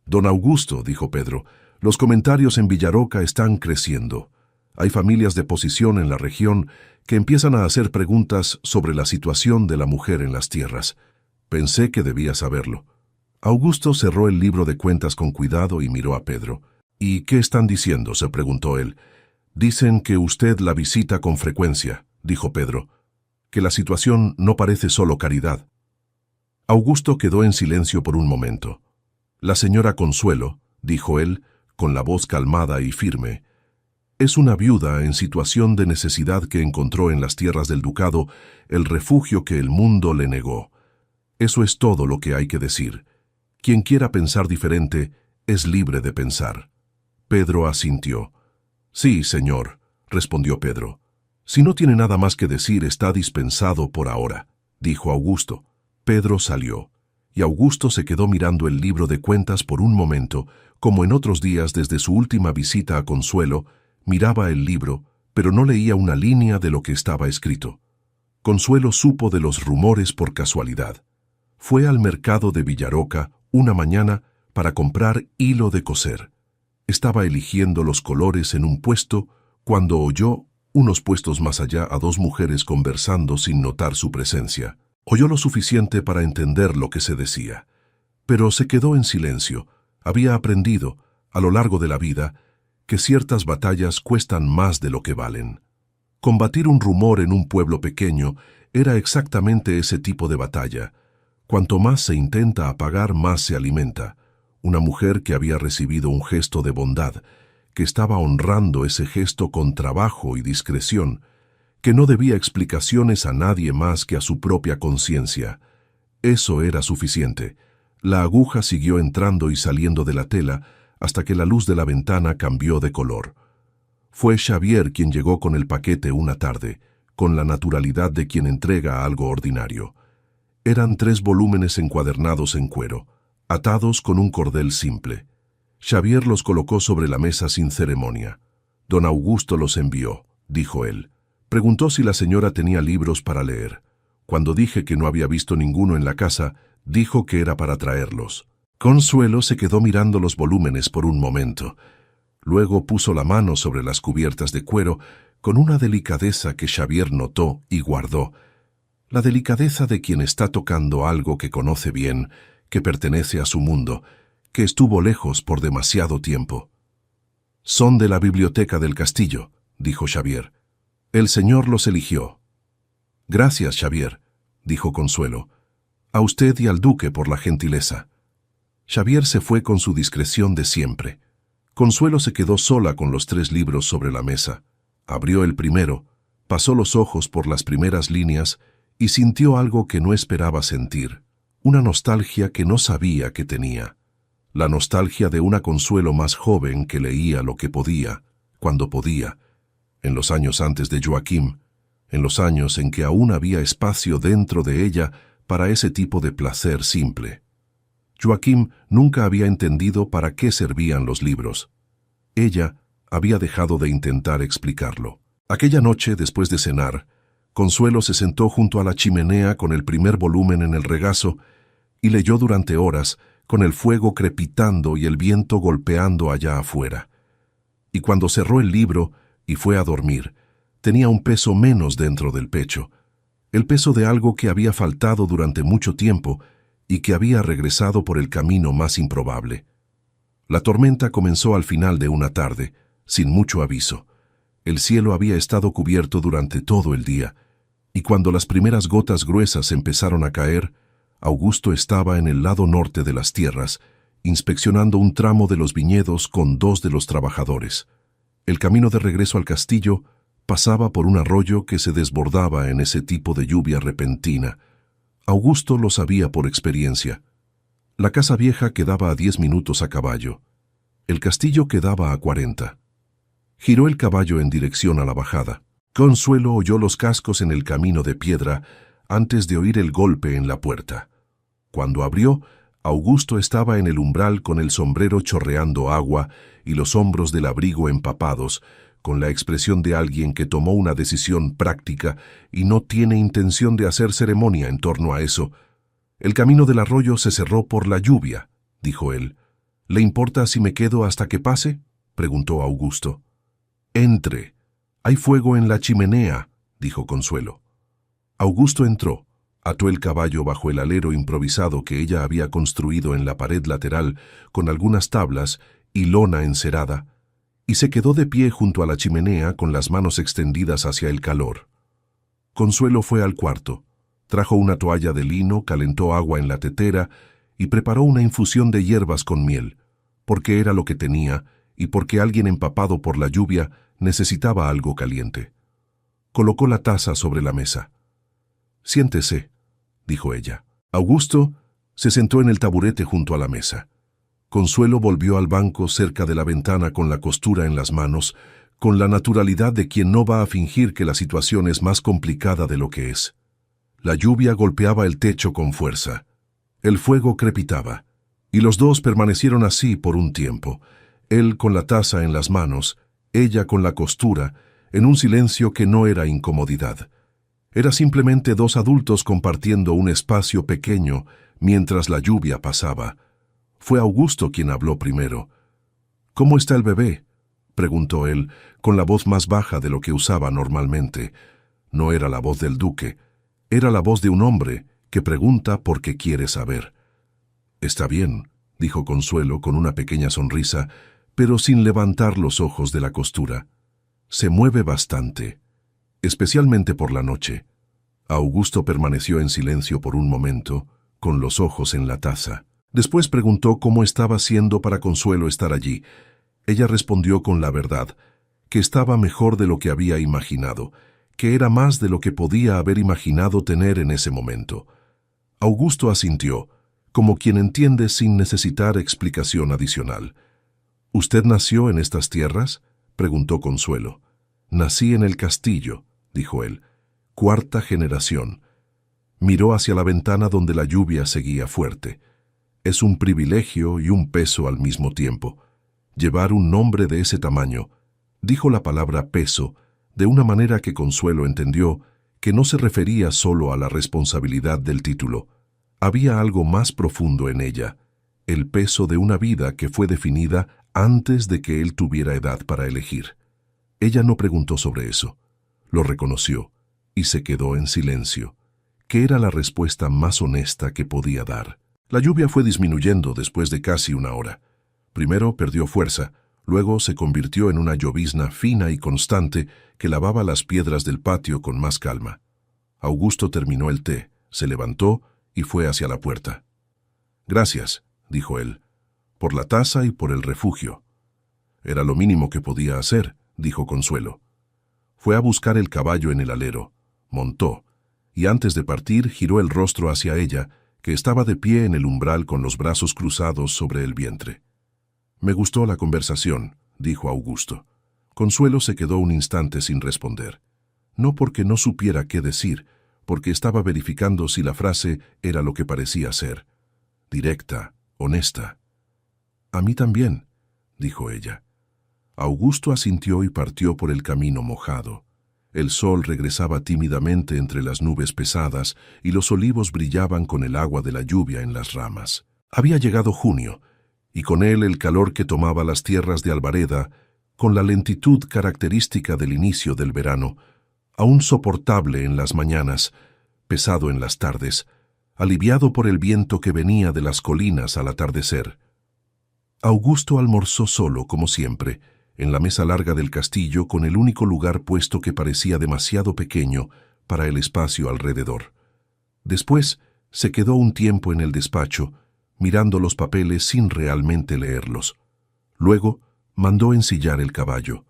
«Don Augusto», dijo Pedro, «los comentarios en Villaroca están creciendo. Hay familias de posición en la región que empiezan a hacer preguntas sobre la situación de la mujer en las tierras. Pensé que debía saberlo». Augusto cerró el libro de cuentas con cuidado y miró a Pedro. «¿Y qué están diciendo?», se preguntó él. «Dicen que usted la visita con frecuencia», dijo Pedro, «que la situación no parece solo caridad». Augusto quedó en silencio por un momento. «La señora Consuelo», dijo él, con la voz calmada y firme, «es una viuda en situación de necesidad que encontró en las tierras del ducado el refugio que el mundo le negó. Eso es todo lo que hay que decir. Quien quiera pensar diferente es libre de pensar». Pedro asintió. «Sí, señor», respondió Pedro. «Si no tiene nada más que decir, está dispensado por ahora», dijo Augusto. Pedro salió, y Augusto se quedó mirando el libro de cuentas por un momento, como en otros días desde su última visita a Consuelo. Miraba el libro, pero no leía una línea de lo que estaba escrito. Consuelo supo de los rumores por casualidad. Fue al mercado de Villaroca una mañana para comprar hilo de coser. Estaba eligiendo los colores en un puesto cuando oyó, unos puestos más allá, a dos mujeres conversando sin notar su presencia. Oyó lo suficiente para entender lo que se decía, pero se quedó en silencio. Había aprendido, a lo largo de la vida, que ciertas batallas cuestan más de lo que valen. Combatir un rumor en un pueblo pequeño era exactamente ese tipo de batalla. Cuanto más se intenta apagar, más se alimenta. Una mujer que había recibido un gesto de bondad, que estaba honrando ese gesto con trabajo y discreción, que no debía explicaciones a nadie más que a su propia conciencia. Eso era suficiente. La aguja siguió entrando y saliendo de la tela hasta que la luz de la ventana cambió de color. Fue Xavier quien llegó con el paquete una tarde, con la naturalidad de quien entrega algo ordinario. Eran 3 volúmenes encuadernados en cuero, atados con un cordel simple. Xavier los colocó sobre la mesa sin ceremonia. «Don Augusto los envió», dijo él. Preguntó si la señora tenía libros para leer. Cuando dije que no había visto ninguno en la casa, dijo que era para traerlos. Consuelo se quedó mirando los volúmenes por un momento. Luego puso la mano sobre las cubiertas de cuero con una delicadeza que Xavier notó y guardó. La delicadeza de quien está tocando algo que conoce bien, que pertenece a su mundo, que estuvo lejos por demasiado tiempo. «Son de la biblioteca del castillo», dijo Xavier. «El señor los eligió». «Gracias, Xavier», dijo Consuelo. «A usted y al duque por la gentileza». Xavier se fue con su discreción de siempre. Consuelo se quedó sola con los 3 libros sobre la mesa. Abrió el primero, pasó los ojos por las primeras líneas y sintió algo que no esperaba sentir, una nostalgia que no sabía que tenía. La nostalgia de una Consuelo más joven que leía lo que podía, cuando podía, en los años antes de Joaquim, en los años en que aún había espacio dentro de ella para ese tipo de placer simple. Joaquim nunca había entendido para qué servían los libros. Ella había dejado de intentar explicarlo. Aquella noche, después de cenar, Consuelo se sentó junto a la chimenea con el primer volumen en el regazo y leyó durante horas, con el fuego crepitando y el viento golpeando allá afuera. Y cuando cerró el libro y fue a dormir, tenía un peso menos dentro del pecho, el peso de algo que había faltado durante mucho tiempo y que había regresado por el camino más improbable. La tormenta comenzó al final de una tarde, sin mucho aviso. El cielo había estado cubierto durante todo el día, y cuando las primeras gotas gruesas empezaron a caer, Augusto estaba en el lado norte de las tierras, inspeccionando un tramo de los viñedos con 2 de los trabajadores. El camino de regreso al castillo pasaba por un arroyo que se desbordaba en ese tipo de lluvia repentina. Augusto lo sabía por experiencia. La casa vieja quedaba a 10 minutos a caballo. El castillo quedaba a 40. Giró el caballo en dirección a la bajada. Consuelo oyó los cascos en el camino de piedra antes de oír el golpe en la puerta. Cuando abrió, Augusto estaba en el umbral con el sombrero chorreando agua y los hombros del abrigo empapados, con la expresión de alguien que tomó una decisión práctica y no tiene intención de hacer ceremonia en torno a eso. «El camino del arroyo se cerró por la lluvia», dijo él. «¿Le importa si me quedo hasta que pase?», preguntó Augusto. «Entre. Hay fuego en la chimenea», dijo Consuelo. Augusto entró, ató el caballo bajo el alero improvisado que ella había construido en la pared lateral con algunas tablas y lona encerada, y se quedó de pie junto a la chimenea con las manos extendidas hacia el calor. Consuelo fue al cuarto, trajo una toalla de lino, calentó agua en la tetera y preparó una infusión de hierbas con miel, porque era lo que tenía y porque alguien empapado por la lluvia necesitaba algo caliente. Colocó la taza sobre la mesa. «Siéntese», dijo ella. Augusto se sentó en el taburete junto a la mesa. Consuelo volvió al banco cerca de la ventana con la costura en las manos, con la naturalidad de quien no va a fingir que la situación es más complicada de lo que es. La lluvia golpeaba el techo con fuerza. El fuego crepitaba, y los dos permanecieron así por un tiempo, él con la taza en las manos, ella con la costura, en un silencio que no era incomodidad. Era simplemente dos adultos compartiendo un espacio pequeño mientras la lluvia pasaba. Fue Augusto quien habló primero. «¿Cómo está el bebé?», preguntó él, con la voz más baja de lo que usaba normalmente. No era la voz del duque, era la voz de un hombre que pregunta porque quiere saber. «Está bien», dijo Consuelo con una pequeña sonrisa, pero sin levantar los ojos de la costura. «Se mueve bastante, especialmente por la noche». Augusto permaneció en silencio por un momento, con los ojos en la taza. Después preguntó cómo estaba siendo para Consuelo estar allí. Ella respondió con la verdad, que estaba mejor de lo que había imaginado, que era más de lo que podía haber imaginado tener en ese momento. Augusto asintió, como quien entiende sin necesitar explicación adicional. «¿Usted nació en estas tierras?», preguntó Consuelo. «Nací en el castillo», dijo él. «Cuarta generación». Miró hacia la ventana donde la lluvia seguía fuerte. Es un privilegio y un peso al mismo tiempo. Llevar un nombre de ese tamaño. Dijo la palabra peso de una manera que Consuelo entendió que no se refería solo a la responsabilidad del título. Había algo más profundo en ella, el peso de una vida que fue definida antes de que él tuviera edad para elegir. Ella no preguntó sobre eso. Lo reconoció y se quedó en silencio, que era la respuesta más honesta que podía dar. La lluvia fue disminuyendo después de casi una hora. Primero perdió fuerza, luego se convirtió en una llovizna fina y constante que lavaba las piedras del patio con más calma. Augusto terminó el té, se levantó y fue hacia la puerta. «Gracias», dijo él, «por la taza y por el refugio». «Era lo mínimo que podía hacer», dijo Consuelo. Fue a buscar el caballo en el alero, montó, y antes de partir giró el rostro hacia ella, que estaba de pie en el umbral con los brazos cruzados sobre el vientre. «Me gustó la conversación», dijo Augusto. Consuelo se quedó un instante sin responder. No porque no supiera qué decir, porque estaba verificando si la frase era lo que parecía ser. Directa, honesta. «A mí también», dijo ella. Augusto asintió y partió por el camino mojado. El sol regresaba tímidamente entre las nubes pesadas y los olivos brillaban con el agua de la lluvia en las ramas. Había llegado junio, y con él el calor que tomaba las tierras de Albareda, con la lentitud característica del inicio del verano, aún soportable en las mañanas, pesado en las tardes, aliviado por el viento que venía de las colinas al atardecer. Augusto almorzó solo, como siempre, en la mesa larga del castillo con el único lugar puesto que parecía demasiado pequeño para el espacio alrededor. Después se quedó un tiempo en el despacho, mirando los papeles sin realmente leerlos. Luego mandó ensillar el caballo.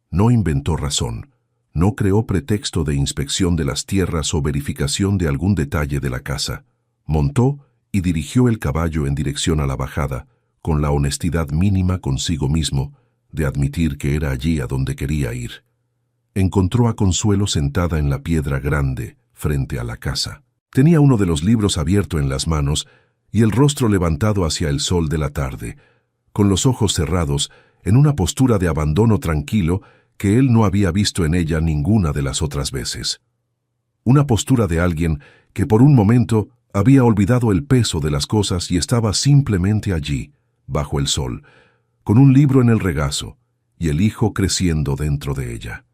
No inventó razón, no creó pretexto de inspección de las tierras o verificación de algún detalle de la casa. Montó y dirigió el caballo en dirección a la bajada, con la honestidad mínima consigo mismo, de admitir que era allí a donde quería ir. Encontró a Consuelo sentada en la piedra grande, frente a la casa. Tenía uno de los libros abierto en las manos y el rostro levantado hacia el sol de la tarde, con los ojos cerrados, en una postura de abandono tranquilo que él no había visto en ella ninguna de las otras veces. Una postura de alguien que por un momento había olvidado el peso de las cosas y estaba simplemente allí, bajo el sol, con un libro en el regazo y el hijo creciendo dentro de ella.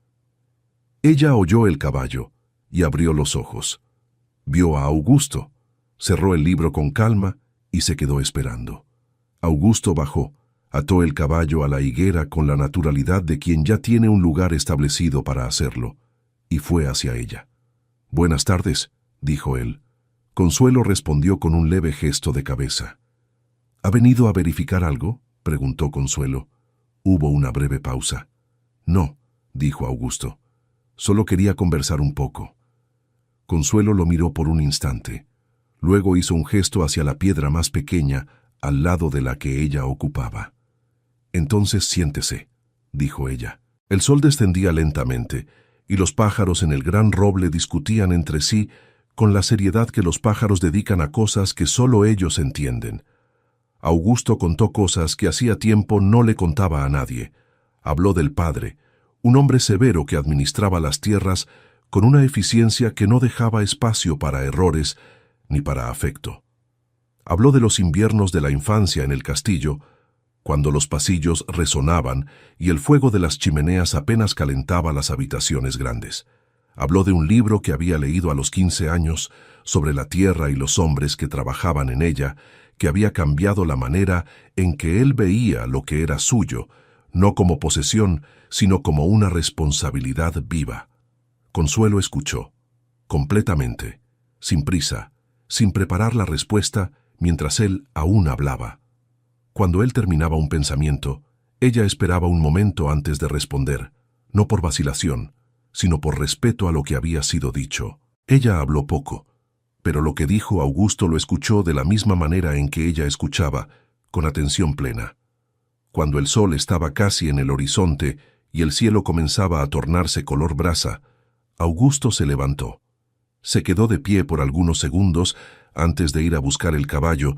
Ella oyó el caballo y abrió los ojos. Vio a Augusto, cerró el libro con calma y se quedó esperando. Augusto bajó, ató el caballo a la higuera con la naturalidad de quien ya tiene un lugar establecido para hacerlo, y fue hacia ella. «Buenas tardes», dijo él. Consuelo respondió con un leve gesto de cabeza. «¿Ha venido a verificar algo?», preguntó Consuelo. Hubo una breve pausa. «No», dijo Augusto. «Solo quería conversar un poco». Consuelo lo miró por un instante. Luego hizo un gesto hacia la piedra más pequeña, al lado de la que ella ocupaba. «Entonces siéntese», dijo ella. El sol descendía lentamente, y los pájaros en el gran roble discutían entre sí con la seriedad que los pájaros dedican a cosas que solo ellos entienden. Augusto contó cosas que hacía tiempo no le contaba a nadie. Habló del padre, un hombre severo que administraba las tierras con una eficiencia que no dejaba espacio para errores ni para afecto. Habló de los inviernos de la infancia en el castillo, cuando los pasillos resonaban y el fuego de las chimeneas apenas calentaba las habitaciones grandes. Habló de un libro que había leído a los 15 años sobre la tierra y los hombres que trabajaban en ella, que había cambiado la manera en que él veía lo que era suyo, no como posesión, sino como una responsabilidad viva. Consuelo escuchó, completamente, sin prisa, sin preparar la respuesta, mientras él aún hablaba. Cuando él terminaba un pensamiento, ella esperaba un momento antes de responder, no por vacilación, sino por respeto a lo que había sido dicho. Ella habló poco, pero lo que dijo Augusto lo escuchó de la misma manera en que ella escuchaba, con atención plena. Cuando el sol estaba casi en el horizonte y el cielo comenzaba a tornarse color brasa, Augusto se levantó. Se quedó de pie por algunos segundos antes de ir a buscar el caballo,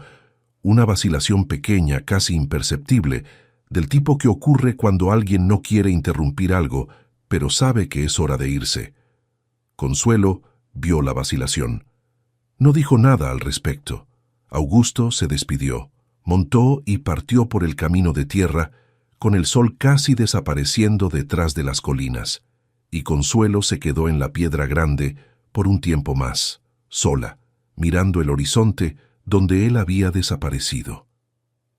una vacilación pequeña, casi imperceptible, del tipo que ocurre cuando alguien no quiere interrumpir algo, pero sabe que es hora de irse. Consuelo vio la vacilación. No dijo nada al respecto. Augusto se despidió, montó y partió por el camino de tierra, con el sol casi desapareciendo detrás de las colinas, y Consuelo se quedó en la piedra grande por un tiempo más, sola, mirando el horizonte donde él había desaparecido.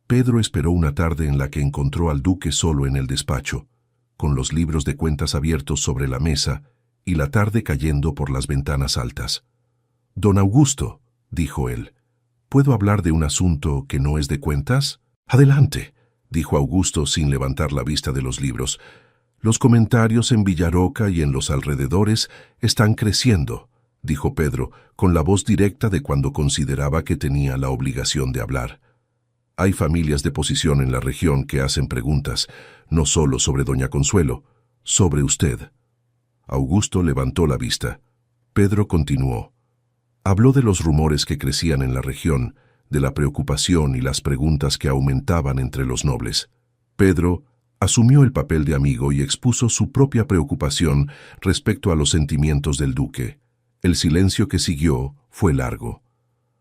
Pedro esperó una tarde en la que encontró al duque solo en el despacho, con los libros de cuentas abiertos sobre la mesa y la tarde cayendo por las ventanas altas. «Don Augusto», dijo él, «¿puedo hablar de un asunto que no es de cuentas?» «Adelante», dijo Augusto sin levantar la vista de los libros. «Los comentarios en Villaroca y en los alrededores están creciendo», dijo Pedro, con la voz directa de cuando consideraba que tenía la obligación de hablar. «Hay familias de posición en la región que hacen preguntas, no solo sobre doña Consuelo, sobre usted». Augusto levantó la vista. Pedro continuó. Habló de los rumores que crecían en la región, de la preocupación y las preguntas que aumentaban entre los nobles. Pedro asumió el papel de amigo y expuso su propia preocupación respecto a los sentimientos del duque. El silencio que siguió fue largo.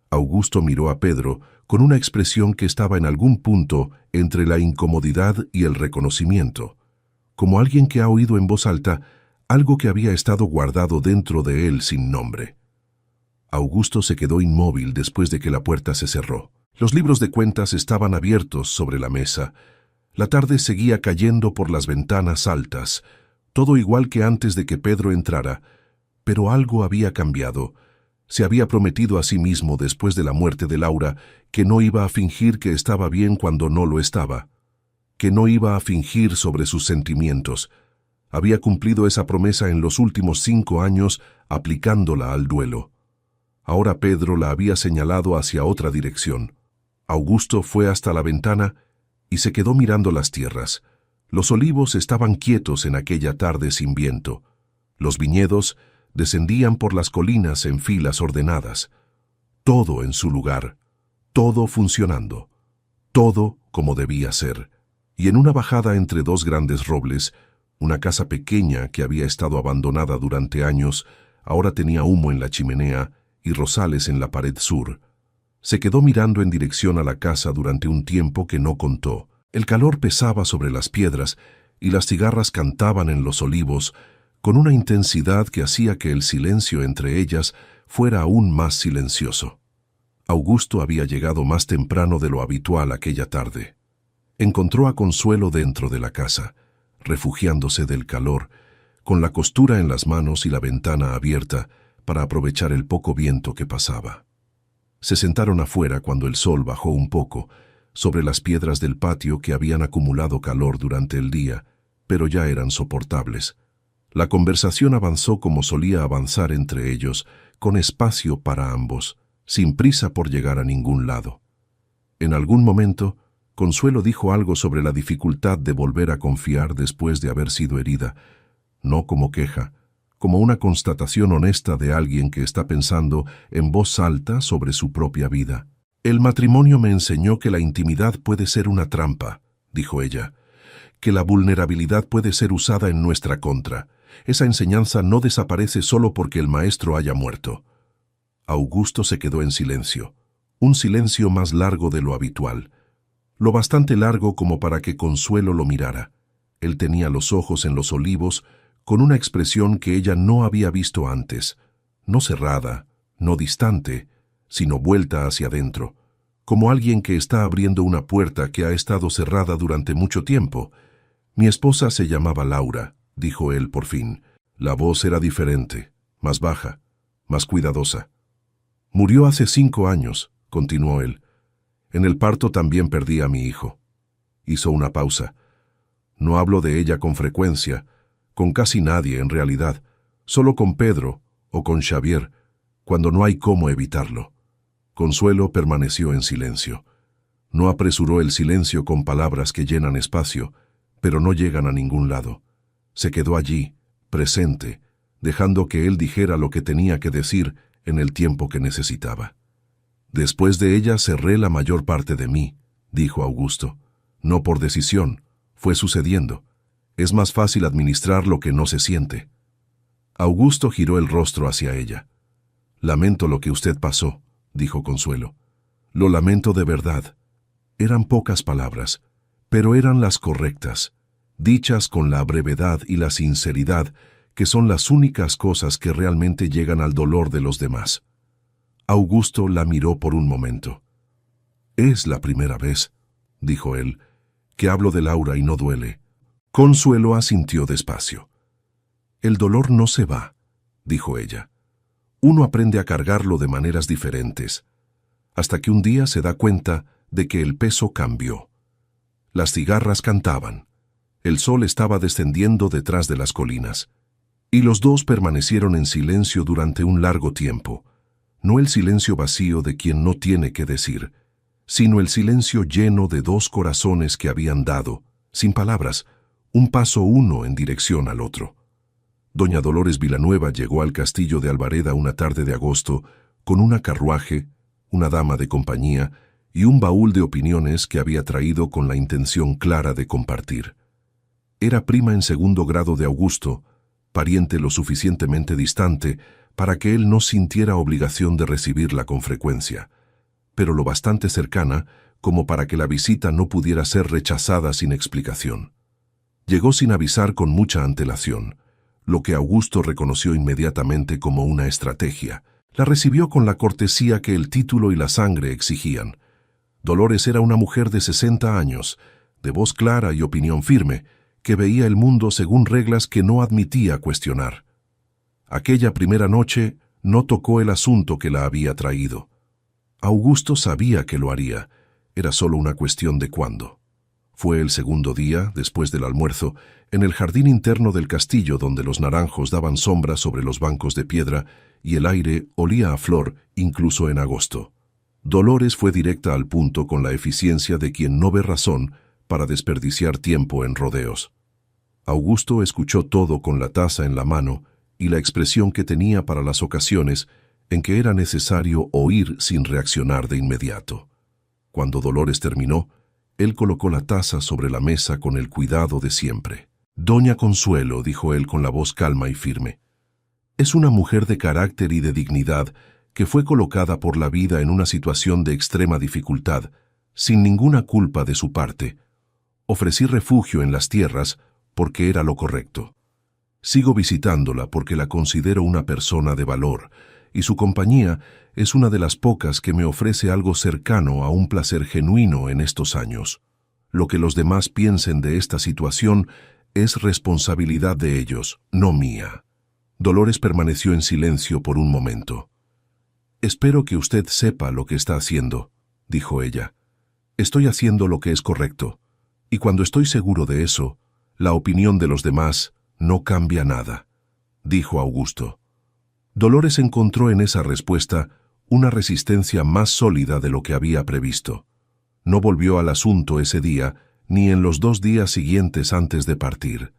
Augusto miró a Pedro con una expresión que estaba en algún punto entre la incomodidad y el reconocimiento, como alguien que ha oído en voz alta algo que había estado guardado dentro de él sin nombre. Augusto se quedó inmóvil después de que la puerta se cerró. Los libros de cuentas estaban abiertos sobre la mesa. La tarde seguía cayendo por las ventanas altas, todo igual que antes de que Pedro entrara, pero algo había cambiado. Se había prometido a sí mismo después de la muerte de Laura que no iba a fingir que estaba bien cuando no lo estaba, que no iba a fingir sobre sus sentimientos. Había cumplido esa promesa en los últimos 5 años aplicándola al duelo. Ahora Pedro la había señalado hacia otra dirección. Augusto fue hasta la ventana y se quedó mirando las tierras. Los olivos estaban quietos en aquella tarde sin viento. Los viñedos descendían por las colinas en filas ordenadas. Todo en su lugar, todo funcionando, todo como debía ser. Y en una bajada entre 2 grandes robles, Una casa pequeña que había estado abandonada durante años, ahora tenía humo en la chimenea y rosales en la pared sur. Se quedó mirando en dirección a la casa durante un tiempo que no contó. El calor pesaba sobre las piedras y las cigarras cantaban en los olivos con una intensidad que hacía que el silencio entre ellas fuera aún más silencioso. Augusto había llegado más temprano de lo habitual aquella tarde. Encontró a Consuelo dentro de la casa, refugiándose del calor, con la costura en las manos y la ventana abierta para aprovechar el poco viento que pasaba. Se sentaron afuera cuando el sol bajó un poco, sobre las piedras del patio que habían acumulado calor durante el día, pero ya eran soportables. La conversación avanzó como solía avanzar entre ellos, con espacio para ambos, sin prisa por llegar a ningún lado. En algún momento, Consuelo dijo algo sobre la dificultad de volver a confiar después de haber sido herida, no como queja, como una constatación honesta de alguien que está pensando en voz alta sobre su propia vida. «El matrimonio me enseñó que la intimidad puede ser una trampa», dijo ella, «que la vulnerabilidad puede ser usada en nuestra contra. Esa enseñanza no desaparece solo porque el maestro haya muerto». Augusto se quedó en silencio, un silencio más largo de lo habitual, lo bastante largo como para que Consuelo lo mirara. Él tenía los ojos en los olivos, con una expresión que ella no había visto antes, no cerrada, no distante, sino vuelta hacia adentro, como alguien que está abriendo una puerta que ha estado cerrada durante mucho tiempo. «Mi esposa se llamaba Laura», dijo él por fin. La voz era diferente, más baja, más cuidadosa. «Murió hace 5 años», continuó él. «En el parto también perdí a mi hijo». Hizo una pausa. «No hablo de ella con frecuencia, con casi nadie en realidad, solo con Pedro o con Xavier, cuando no hay cómo evitarlo». Consuelo permaneció en silencio. No apresuró el silencio con palabras que llenan espacio, pero no llegan a ningún lado. Se quedó allí, presente, dejando que él dijera lo que tenía que decir en el tiempo que necesitaba. «Después de ella cerré la mayor parte de mí», dijo Augusto. «No por decisión, fue sucediendo. Es más fácil administrar lo que no se siente». Augusto giró el rostro hacia ella. «Lamento lo que usted pasó», dijo Consuelo. «Lo lamento de verdad». Eran pocas palabras, pero eran las correctas, dichas con la brevedad y la sinceridad que son las únicas cosas que realmente llegan al dolor de los demás. Augusto la miró por un momento. «Es la primera vez», dijo él, «que hablo de Laura y no duele». Consuelo asintió despacio. «El dolor no se va», dijo ella. «Uno aprende a cargarlo de maneras diferentes, hasta que un día se da cuenta de que el peso cambió». Las cigarras cantaban. El sol estaba descendiendo detrás de las colinas, y los dos permanecieron en silencio durante un largo tiempo. No el silencio vacío de quien no tiene que decir, sino el silencio lleno de dos corazones que habían dado, sin palabras, un paso uno en dirección al otro. Doña Dolores Villanueva llegó al castillo de Albareda una tarde de agosto con una carruaje, una dama de compañía y un baúl de opiniones que había traído con la intención clara de compartir. Era prima en segundo grado de Augusto, pariente lo suficientemente distante para que él no sintiera obligación de recibirla con frecuencia, pero lo bastante cercana como para que la visita no pudiera ser rechazada sin explicación. Llegó sin avisar con mucha antelación, lo que Augusto reconoció inmediatamente como una estrategia. La recibió con la cortesía que el título y la sangre exigían. Dolores era una mujer de 60 años, de voz clara y opinión firme, que veía el mundo según reglas que no admitía cuestionar. Aquella primera noche no tocó el asunto que la había traído. Augusto sabía que lo haría, era solo una cuestión de cuándo. Fue el segundo día, después del almuerzo, en el jardín interno del castillo donde los naranjos daban sombra sobre los bancos de piedra y el aire olía a flor incluso en agosto. Dolores fue directa al punto con la eficiencia de quien no ve razón para desperdiciar tiempo en rodeos. Augusto escuchó todo con la taza en la mano y la expresión que tenía para las ocasiones en que era necesario oír sin reaccionar de inmediato. Cuando Dolores terminó, él colocó la taza sobre la mesa con el cuidado de siempre. Doña Consuelo, dijo él con la voz calma y firme, es una mujer de carácter y de dignidad que fue colocada por la vida en una situación de extrema dificultad, sin ninguna culpa de su parte. Ofrecí refugio en las tierras porque era lo correcto. Sigo visitándola porque la considero una persona de valor, y su compañía es una de las pocas que me ofrece algo cercano a un placer genuino en estos años. Lo que los demás piensen de esta situación es responsabilidad de ellos, no mía. Dolores permaneció en silencio por un momento. Espero que usted sepa lo que está haciendo, dijo ella. Estoy haciendo lo que es correcto, y cuando estoy seguro de eso, la opinión de los demás no cambia nada, dijo Augusto. Dolores encontró en esa respuesta una resistencia más sólida de lo que había previsto. No volvió al asunto ese día, ni en los 2 días siguientes antes de partir,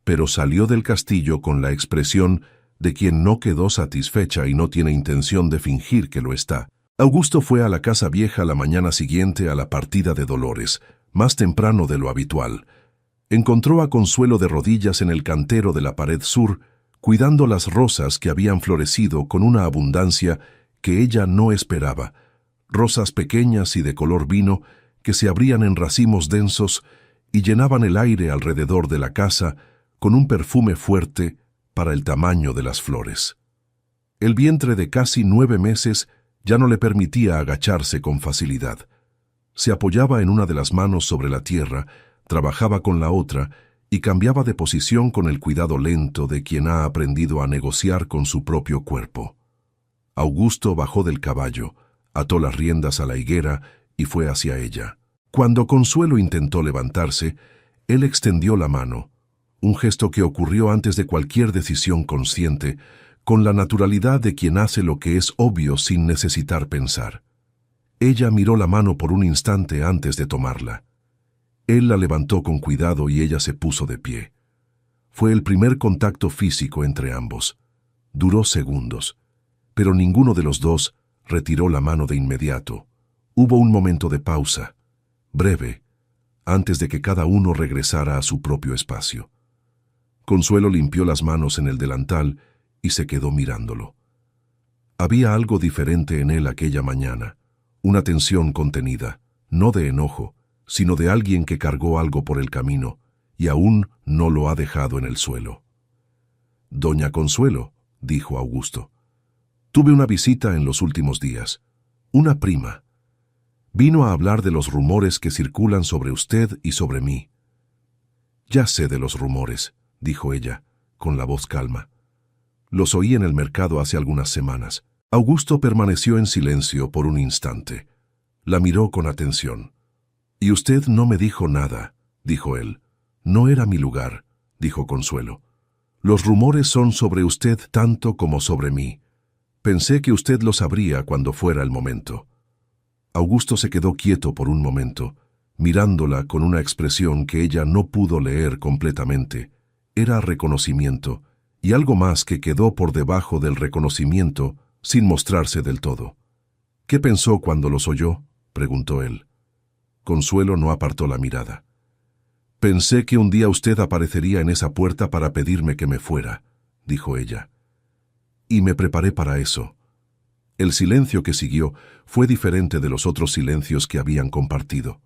pero salió del castillo con la expresión de quien no quedó satisfecha y no tiene intención de fingir que lo está. Augusto fue a la casa vieja la mañana siguiente a la partida de Dolores, más temprano de lo habitual. Encontró a Consuelo de rodillas en el cantero de la pared sur, cuidando las rosas que habían florecido con una abundancia que ella no esperaba, rosas pequeñas y de color vino que se abrían en racimos densos y llenaban el aire alrededor de la casa con un perfume fuerte para el tamaño de las flores. El vientre de casi 9 meses ya no le permitía agacharse con facilidad. Se apoyaba en una de las manos sobre la tierra, trabajaba con la otra y cambiaba de posición con el cuidado lento de quien ha aprendido a negociar con su propio cuerpo. Augusto bajó del caballo, ató las riendas a la higuera y fue hacia ella. Cuando Consuelo intentó levantarse, él extendió la mano, un gesto que ocurrió antes de cualquier decisión consciente, con la naturalidad de quien hace lo que es obvio sin necesitar pensar. Ella miró la mano por un instante antes de tomarla. Él la levantó con cuidado y ella se puso de pie. Fue el primer contacto físico entre ambos. Duró segundos, pero ninguno de los dos retiró la mano de inmediato. Hubo un momento de pausa, breve, antes de que cada uno regresara a su propio espacio. Consuelo limpió las manos en el delantal y se quedó mirándolo. Había algo diferente en él aquella mañana, una tensión contenida, no de enojo, sino de alguien que cargó algo por el camino y aún no lo ha dejado en el suelo. «Doña Consuelo», dijo Augusto, «tuve una visita en los últimos días. Una prima. Vino a hablar de los rumores que circulan sobre usted y sobre mí». «Ya sé de los rumores», dijo ella, con la voz calma. «Los oí en el mercado hace algunas semanas». Augusto permaneció en silencio por un instante. La miró con atención. «Y usted no me dijo nada», dijo él. «No era mi lugar», dijo Consuelo. «Los rumores son sobre usted tanto como sobre mí. Pensé que usted lo sabría cuando fuera el momento». Augusto se quedó quieto por un momento, mirándola con una expresión que ella no pudo leer completamente. Era reconocimiento, y algo más que quedó por debajo del reconocimiento sin mostrarse del todo. «¿Qué pensó cuando los oyó?», preguntó él. Consuelo no apartó la mirada. «Pensé que un día usted aparecería en esa puerta para pedirme que me fuera», dijo ella. «Y me preparé para eso». El silencio que siguió fue diferente de los otros silencios que habían compartido.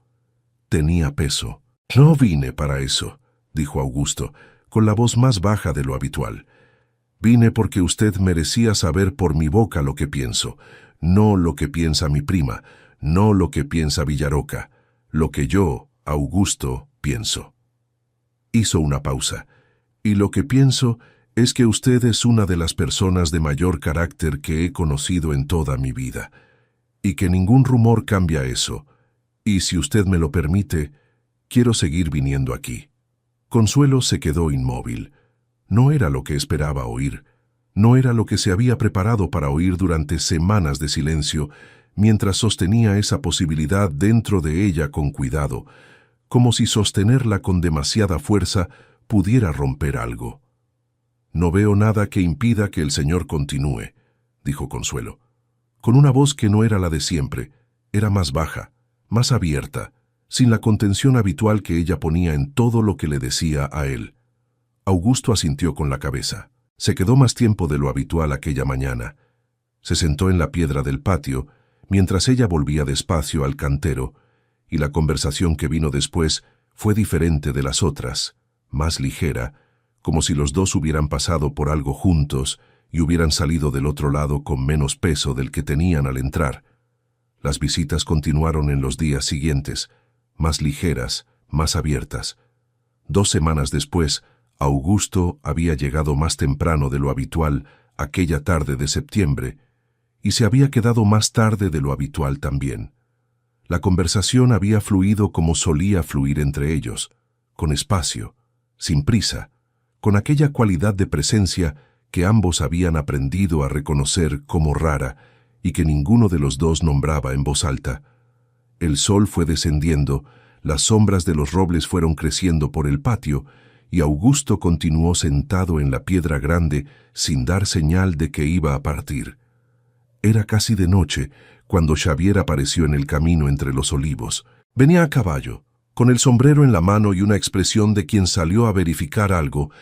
Tenía peso. «No vine para eso», dijo Augusto, con la voz más baja de lo habitual. «Vine porque usted merecía saber por mi boca lo que pienso, no lo que piensa mi prima, no lo que piensa Villaroca, lo que yo, Augusto, pienso». Hizo una pausa. «Y lo que pienso es que usted es una de las personas de mayor carácter que he conocido en toda mi vida, y que ningún rumor cambia eso, y si usted me lo permite, quiero seguir viniendo aquí». Consuelo se quedó inmóvil. No era lo que esperaba oír. No era lo que se había preparado para oír durante semanas de silencio, mientras sostenía esa posibilidad dentro de ella con cuidado, como si sostenerla con demasiada fuerza pudiera romper algo. «No veo nada que impida que el Señor continúe», dijo Consuelo, con una voz que no era la de siempre, era más baja, más abierta, sin la contención habitual que ella ponía en todo lo que le decía a él. Augusto asintió con la cabeza. Se quedó más tiempo de lo habitual aquella mañana. Se sentó en la piedra del patio, mientras ella volvía despacio al cantero, y la conversación que vino después fue diferente de las otras, más ligera, como si los dos hubieran pasado por algo juntos y hubieran salido del otro lado con menos peso del que tenían al entrar. Las visitas continuaron en los días siguientes, más ligeras, más abiertas. 2 semanas después, Augusto había llegado más temprano de lo habitual aquella tarde de septiembre, y se había quedado más tarde de lo habitual también. La conversación había fluido como solía fluir entre ellos, con espacio, sin prisa, con aquella cualidad de presencia que ambos habían aprendido a reconocer como rara y que ninguno de los dos nombraba en voz alta. El sol fue descendiendo, las sombras de los robles fueron creciendo por el patio, y Augusto continuó sentado en la piedra grande sin dar señal de que iba a partir. Era casi de noche cuando Xavier apareció en el camino entre los olivos. Venía a caballo, con el sombrero en la mano y una expresión de quien salió a verificar algo,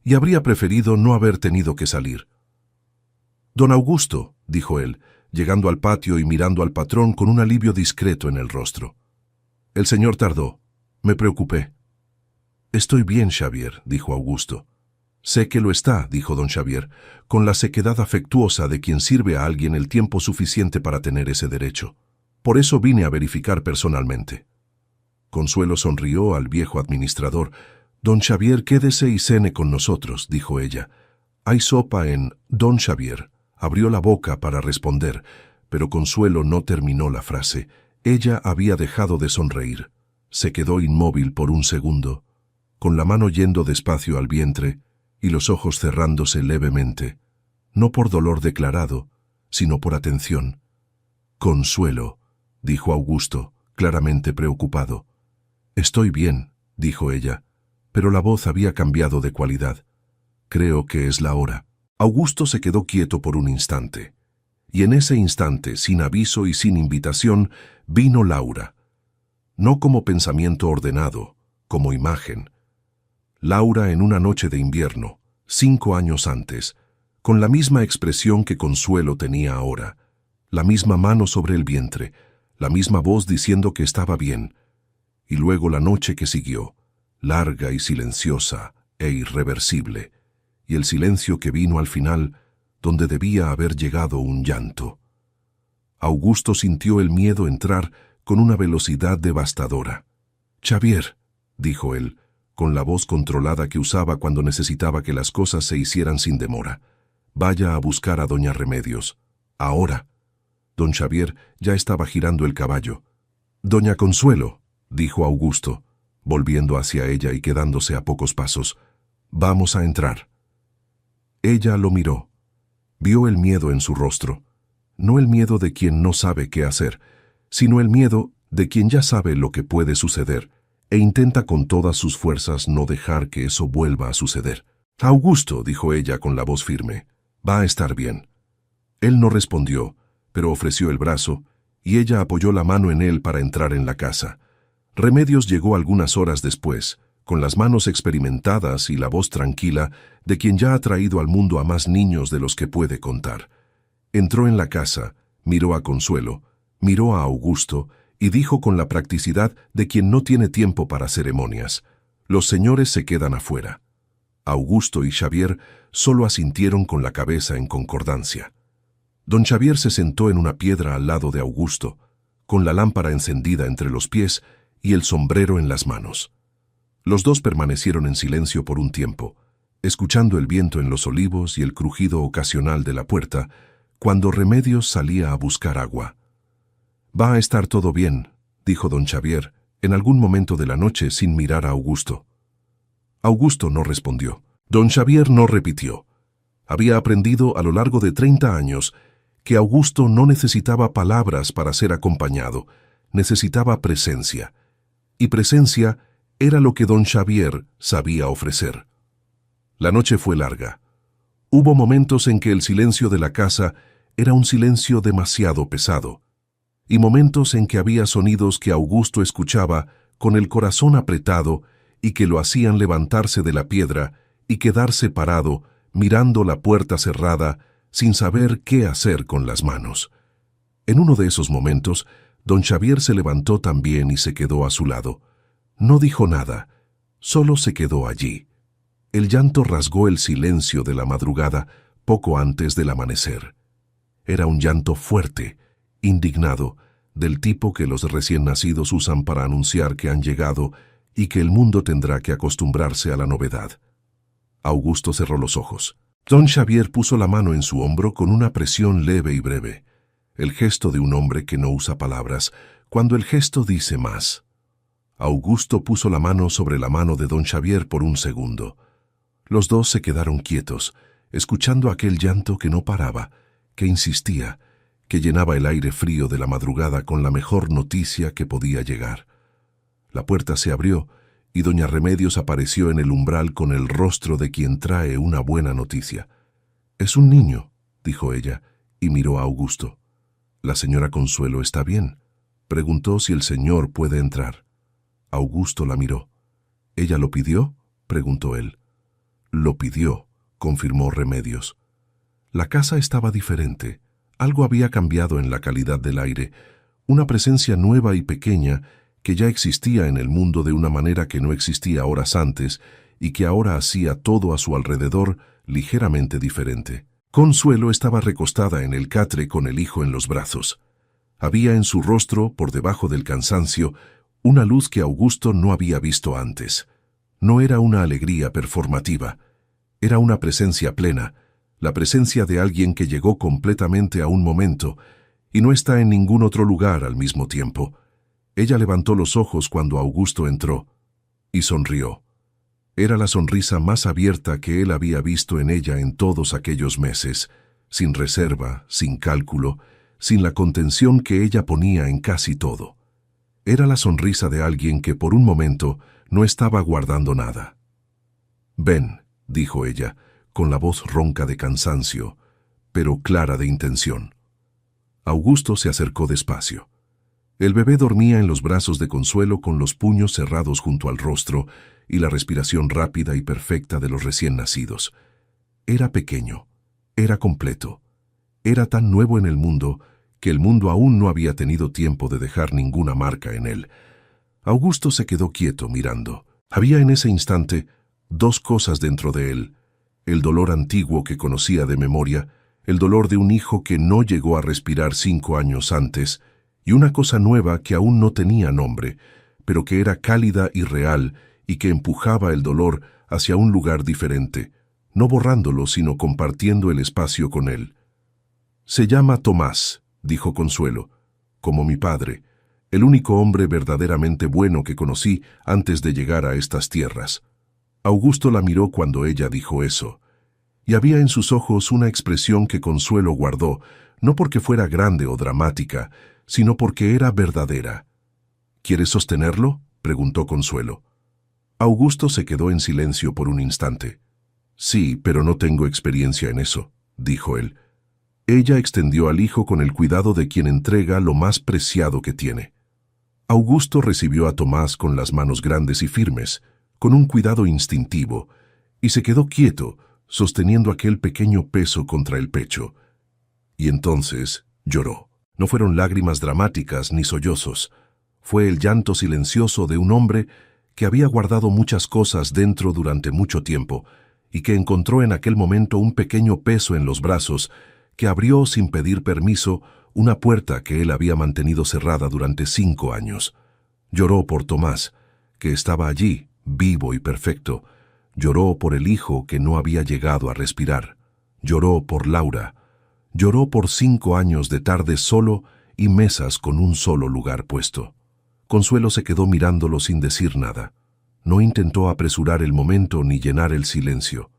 y habría preferido no haber tenido que salir. «Don Augusto», dijo él, llegando al patio y mirando al patrón con un alivio discreto en el rostro. «El señor tardó. Me preocupé». «Estoy bien, Xavier», dijo Augusto. «Sé que lo está», dijo don Xavier, con la sequedad afectuosa de quien sirve a alguien el tiempo suficiente para tener ese derecho. «Por eso vine a verificar personalmente». Consuelo sonrió al viejo administrador. «Don Xavier, quédese y cene con nosotros», dijo ella. «Hay sopa en...» Don Xavier abrió la boca para responder, pero Consuelo no terminó la frase. Ella había dejado de sonreír. Se quedó inmóvil por un segundo, con la mano yendo despacio al vientre y los ojos cerrándose levemente, no por dolor declarado, sino por atención. «Consuelo», dijo Augusto, claramente preocupado. «Estoy bien», dijo ella, pero la voz había cambiado de cualidad. «Creo que es la hora». Augusto se quedó quieto por un instante, y en ese instante, sin aviso y sin invitación, vino Laura. No como pensamiento ordenado, como imagen. Laura en una noche de invierno, 5 años antes, con la misma expresión que Consuelo tenía ahora, la misma mano sobre el vientre, la misma voz diciendo que estaba bien, y luego la noche que siguió, larga y silenciosa e irreversible, y el silencio que vino al final, donde debía haber llegado un llanto. Augusto sintió el miedo entrar con una velocidad devastadora. «Xavier», dijo él, con la voz controlada que usaba cuando necesitaba que las cosas se hicieran sin demora. «Vaya a buscar a doña Remedios. Ahora». Don Xavier ya estaba girando el caballo. «Doña Consuelo», dijo Augusto, volviendo hacia ella y quedándose a pocos pasos. «Vamos a entrar». Ella lo miró. Vio el miedo en su rostro. No el miedo de quien no sabe qué hacer, sino el miedo de quien ya sabe lo que puede suceder e intenta con todas sus fuerzas no dejar que eso vuelva a suceder. «Augusto», dijo ella con la voz firme, «va a estar bien». Él no respondió, pero ofreció el brazo, y ella apoyó la mano en él para entrar en la casa. Remedios llegó algunas horas después, con las manos experimentadas y la voz tranquila de quien ya ha traído al mundo a más niños de los que puede contar. Entró en la casa, miró a Consuelo, miró a Augusto y dijo con la practicidad de quien no tiene tiempo para ceremonias: «Los señores se quedan afuera». Augusto y Xavier solo asintieron con la cabeza en concordancia. Don Xavier se sentó en una piedra al lado de Augusto, con la lámpara encendida entre los pies y el sombrero en las manos. Los dos permanecieron en silencio por un tiempo, escuchando el viento en los olivos y el crujido ocasional de la puerta, cuando Remedios salía a buscar agua. «Va a estar todo bien», dijo don Xavier, en algún momento de la noche sin mirar a Augusto. Augusto no respondió. Don Xavier no repitió. Había aprendido a lo largo de 30 años que Augusto no necesitaba palabras para ser acompañado, necesitaba presencia. Y presencia era lo que don Xavier sabía ofrecer. La noche fue larga. Hubo momentos en que el silencio de la casa era un silencio demasiado pesado, y momentos en que había sonidos que Augusto escuchaba con el corazón apretado y que lo hacían levantarse de la piedra y quedarse parado, mirando la puerta cerrada, sin saber qué hacer con las manos. En uno de esos momentos, don Xavier se levantó también y se quedó a su lado. No dijo nada, solo se quedó allí. El llanto rasgó el silencio de la madrugada poco antes del amanecer. Era un llanto fuerte, indignado, del tipo que los recién nacidos usan para anunciar que han llegado y que el mundo tendrá que acostumbrarse a la novedad. Augusto cerró los ojos. Don Xavier puso la mano en su hombro con una presión leve y breve, el gesto de un hombre que no usa palabras, cuando el gesto dice más. Augusto puso la mano sobre la mano de don Xavier por un segundo. Los dos se quedaron quietos, escuchando aquel llanto que no paraba, que insistía, que llenaba el aire frío de la madrugada con la mejor noticia que podía llegar. La puerta se abrió y doña Remedios apareció en el umbral con el rostro de quien trae una buena noticia. «Es un niño», dijo ella, y miró a Augusto. «¿La señora Consuelo está bien?», preguntó si el señor puede entrar. Augusto la miró. «¿Ella lo pidió?», preguntó él. «Lo pidió», confirmó Remedios. La casa estaba diferente. Algo había cambiado en la calidad del aire, una presencia nueva y pequeña que ya existía en el mundo de una manera que no existía horas antes y que ahora hacía todo a su alrededor ligeramente diferente. Consuelo estaba recostada en el catre con el hijo en los brazos. Había en su rostro, por debajo del cansancio, una luz que Augusto no había visto antes. No era una alegría performativa, era una presencia plena, la presencia de alguien que llegó completamente a un momento y no está en ningún otro lugar al mismo tiempo. Ella levantó los ojos cuando Augusto entró y sonrió. Era la sonrisa más abierta que él había visto en ella en todos aquellos meses, sin reserva, sin cálculo, sin la contención que ella ponía en casi todo. Era la sonrisa de alguien que por un momento no estaba guardando nada. «Ven», dijo ella, con la voz ronca de cansancio, pero clara de intención. Augusto se acercó despacio. El bebé dormía en los brazos de Consuelo con los puños cerrados junto al rostro y la respiración rápida y perfecta de los recién nacidos. Era pequeño, era completo, era tan nuevo en el mundo que el mundo aún no había tenido tiempo de dejar ninguna marca en él. Augusto se quedó quieto mirando. Había en ese instante dos cosas dentro de él: el dolor antiguo que conocía de memoria, el dolor de un hijo que no llegó a respirar 5 años antes, y una cosa nueva que aún no tenía nombre, pero que era cálida y real y que empujaba el dolor hacia un lugar diferente, no borrándolo sino compartiendo el espacio con él. «Se llama Tomás», dijo Consuelo, «como mi padre, el único hombre verdaderamente bueno que conocí antes de llegar a estas tierras». Augusto la miró cuando ella dijo eso, y había en sus ojos una expresión que Consuelo guardó, no porque fuera grande o dramática, sino porque era verdadera. «¿Quieres sostenerlo?», preguntó Consuelo. Augusto se quedó en silencio por un instante. «Sí, pero no tengo experiencia en eso», dijo él. Ella extendió al hijo con el cuidado de quien entrega lo más preciado que tiene. Augusto recibió a Tomás con las manos grandes y firmes, con un cuidado instintivo, y se quedó quieto, sosteniendo aquel pequeño peso contra el pecho. Y entonces lloró. No fueron lágrimas dramáticas ni sollozos. Fue el llanto silencioso de un hombre que había guardado muchas cosas dentro durante mucho tiempo y que encontró en aquel momento un pequeño peso en los brazos que abrió sin pedir permiso una puerta que él había mantenido cerrada durante 5 años. Lloró por Tomás, que estaba allí, vivo y perfecto. Lloró por el hijo que no había llegado a respirar. Lloró por Laura. Lloró por 5 años de tardes solo y mesas con un solo lugar puesto. Consuelo se quedó mirándolo sin decir nada. No intentó apresurar el momento ni llenar el silencio.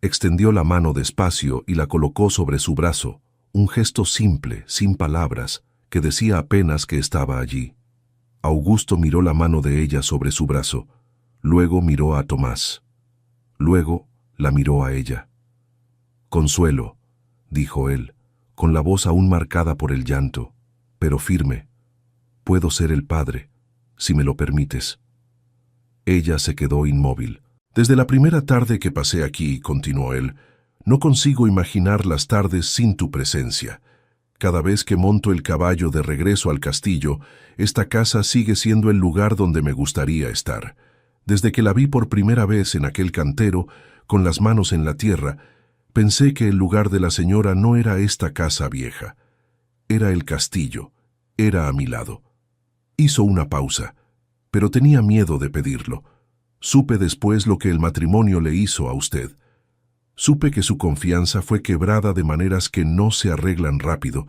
Extendió la mano despacio y la colocó sobre su brazo, un gesto simple, sin palabras, que decía apenas que estaba allí. Augusto miró la mano de ella sobre su brazo, luego miró a Tomás. Luego la miró a ella. «Consuelo», dijo él, con la voz aún marcada por el llanto, pero firme, «puedo ser el padre, si me lo permites». Ella se quedó inmóvil. Desde la primera tarde que pasé aquí, continuó él, no consigo imaginar las tardes sin tu presencia. Cada vez que monto el caballo de regreso al castillo, esta casa sigue siendo el lugar donde me gustaría estar. Desde que la vi por primera vez en aquel cantero, con las manos en la tierra, pensé que el lugar de la señora no era esta casa vieja. Era el castillo, era a mi lado. Hizo una pausa, pero tenía miedo de pedirlo. Supe después lo que el matrimonio le hizo a usted. Supe que su confianza fue quebrada de maneras que no se arreglan rápido,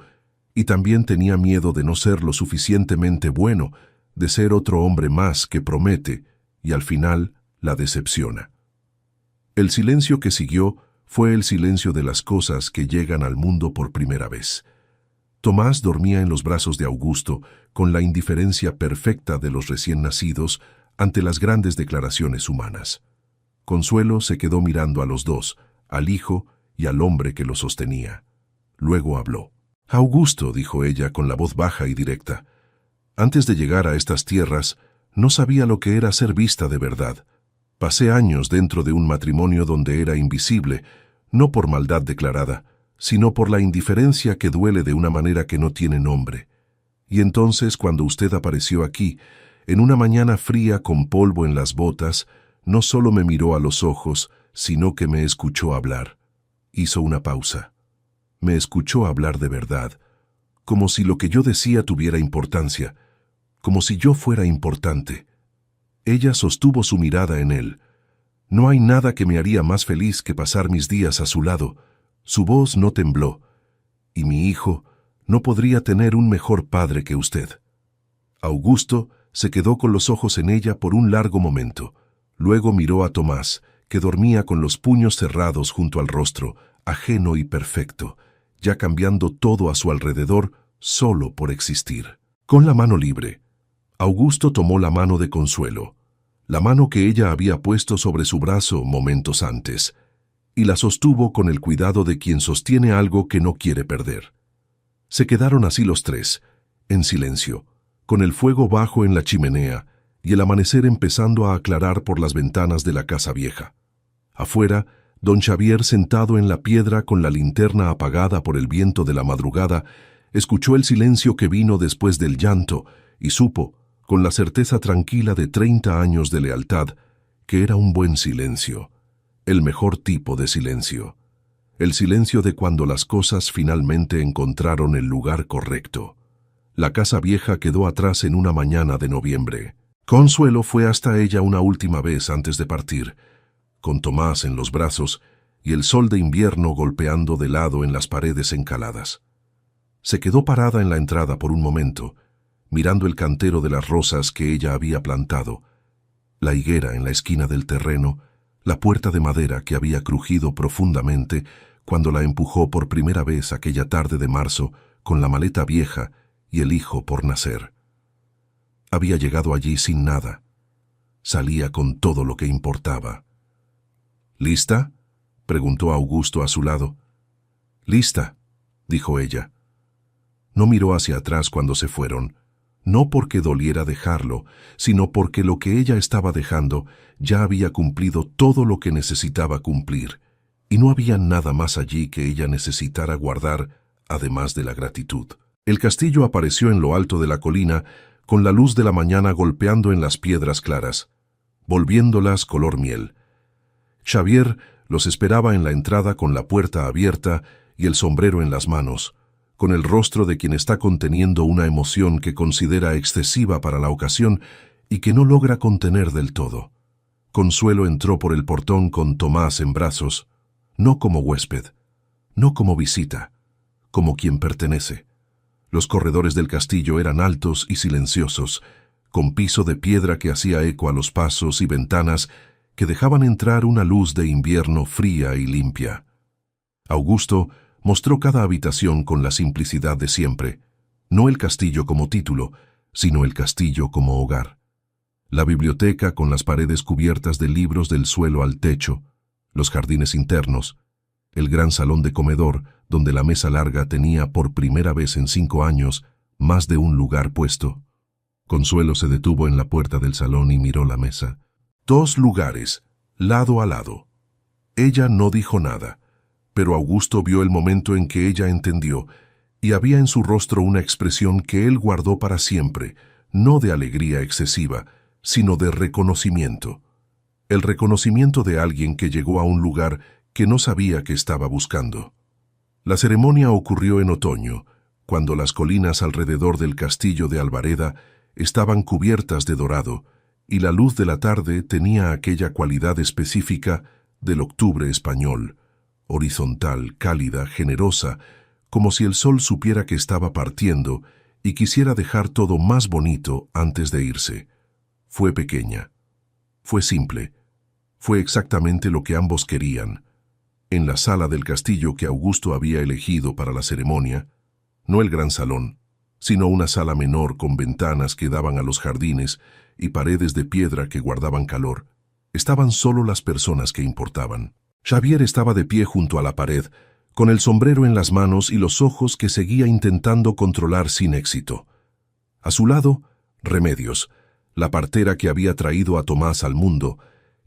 y también tenía miedo de no ser lo suficientemente bueno, de ser otro hombre más que promete, y al final la decepciona. El silencio que siguió fue el silencio de las cosas que llegan al mundo por primera vez. Tomás dormía en los brazos de Augusto, con la indiferencia perfecta de los recién nacidos ante las grandes declaraciones humanas. Consuelo se quedó mirando a los dos, al hijo y al hombre que lo sostenía. Luego habló. «Augusto», dijo ella con la voz baja y directa, «antes de llegar a estas tierras, no sabía lo que era ser vista de verdad. Pasé años dentro de un matrimonio donde era invisible, no por maldad declarada, sino por la indiferencia que duele de una manera que no tiene nombre. Y entonces, cuando usted apareció aquí, en una mañana fría con polvo en las botas, no solo me miró a los ojos, sino que me escuchó hablar. Hizo una pausa. Me escuchó hablar de verdad, como si lo que yo decía tuviera importancia, como si yo fuera importante. Ella sostuvo su mirada en él. No hay nada que me haría más feliz que pasar mis días a su lado. Su voz no tembló. Y mi hijo no podría tener un mejor padre que usted. Augusto se quedó con los ojos en ella por un largo momento. Luego miró a Tomás, que dormía con los puños cerrados junto al rostro, ajeno y perfecto, ya cambiando todo a su alrededor solo por existir. Con la mano libre, Augusto tomó la mano de Consuelo, la mano que ella había puesto sobre su brazo momentos antes, y la sostuvo con el cuidado de quien sostiene algo que no quiere perder. Se quedaron así los tres, en silencio, con el fuego bajo en la chimenea y el amanecer empezando a aclarar por las ventanas de la casa vieja. Afuera, don Xavier, sentado en la piedra con la linterna apagada por el viento de la madrugada, escuchó el silencio que vino después del llanto y supo, con la certeza tranquila de 30 años de lealtad, que era un buen silencio, el mejor tipo de silencio, el silencio de cuando las cosas finalmente encontraron el lugar correcto. La casa vieja quedó atrás en una mañana de noviembre. Consuelo fue hasta ella una última vez antes de partir, con Tomás en los brazos y el sol de invierno golpeando de lado en las paredes encaladas. Se quedó parada en la entrada por un momento, mirando el cantero de las rosas que ella había plantado, la higuera en la esquina del terreno, la puerta de madera que había crujido profundamente cuando la empujó por primera vez aquella tarde de marzo con la maleta vieja y el hijo por nacer. Había llegado allí sin nada. Salía con todo lo que importaba. «¿Lista?», preguntó Augusto a su lado. «Lista», dijo ella. No miró hacia atrás cuando se fueron, no porque doliera dejarlo, sino porque lo que ella estaba dejando ya había cumplido todo lo que necesitaba cumplir, y no había nada más allí que ella necesitara guardar, además de la gratitud. El castillo apareció en lo alto de la colina, con la luz de la mañana golpeando en las piedras claras, volviéndolas color miel. Xavier los esperaba en la entrada con la puerta abierta y el sombrero en las manos, con el rostro de quien está conteniendo una emoción que considera excesiva para la ocasión y que no logra contener del todo. Consuelo entró por el portón con Tomás en brazos, no como huésped, no como visita, como quien pertenece. Los corredores del castillo eran altos y silenciosos, con piso de piedra que hacía eco a los pasos y ventanas que dejaban entrar una luz de invierno fría y limpia. Augusto mostró cada habitación con la simplicidad de siempre, no el castillo como título, sino el castillo como hogar. La biblioteca con las paredes cubiertas de libros del suelo al techo, los jardines internos, el gran salón de comedor donde la mesa larga tenía por primera vez en 5 años más de un lugar puesto. Consuelo se detuvo en la puerta del salón y miró la mesa. 2 lugares, lado a lado. Ella no dijo nada, pero Augusto vio el momento en que ella entendió, y había en su rostro una expresión que él guardó para siempre, no de alegría excesiva, sino de reconocimiento. El reconocimiento de alguien que llegó a un lugar que no sabía que estaba buscando. La ceremonia ocurrió en otoño, cuando las colinas alrededor del castillo de Albareda estaban cubiertas de dorado, y la luz de la tarde tenía aquella cualidad específica del octubre español, horizontal, cálida, generosa, como si el sol supiera que estaba partiendo y quisiera dejar todo más bonito antes de irse. Fue pequeña. Fue simple. Fue exactamente lo que ambos querían. En la sala del castillo que Augusto había elegido para la ceremonia, no el gran salón, sino una sala menor con ventanas que daban a los jardines y paredes de piedra que guardaban calor, estaban solo las personas que importaban. Xavier estaba de pie junto a la pared, con el sombrero en las manos y los ojos que seguía intentando controlar sin éxito. A su lado, Remedios, la partera que había traído a Tomás al mundo,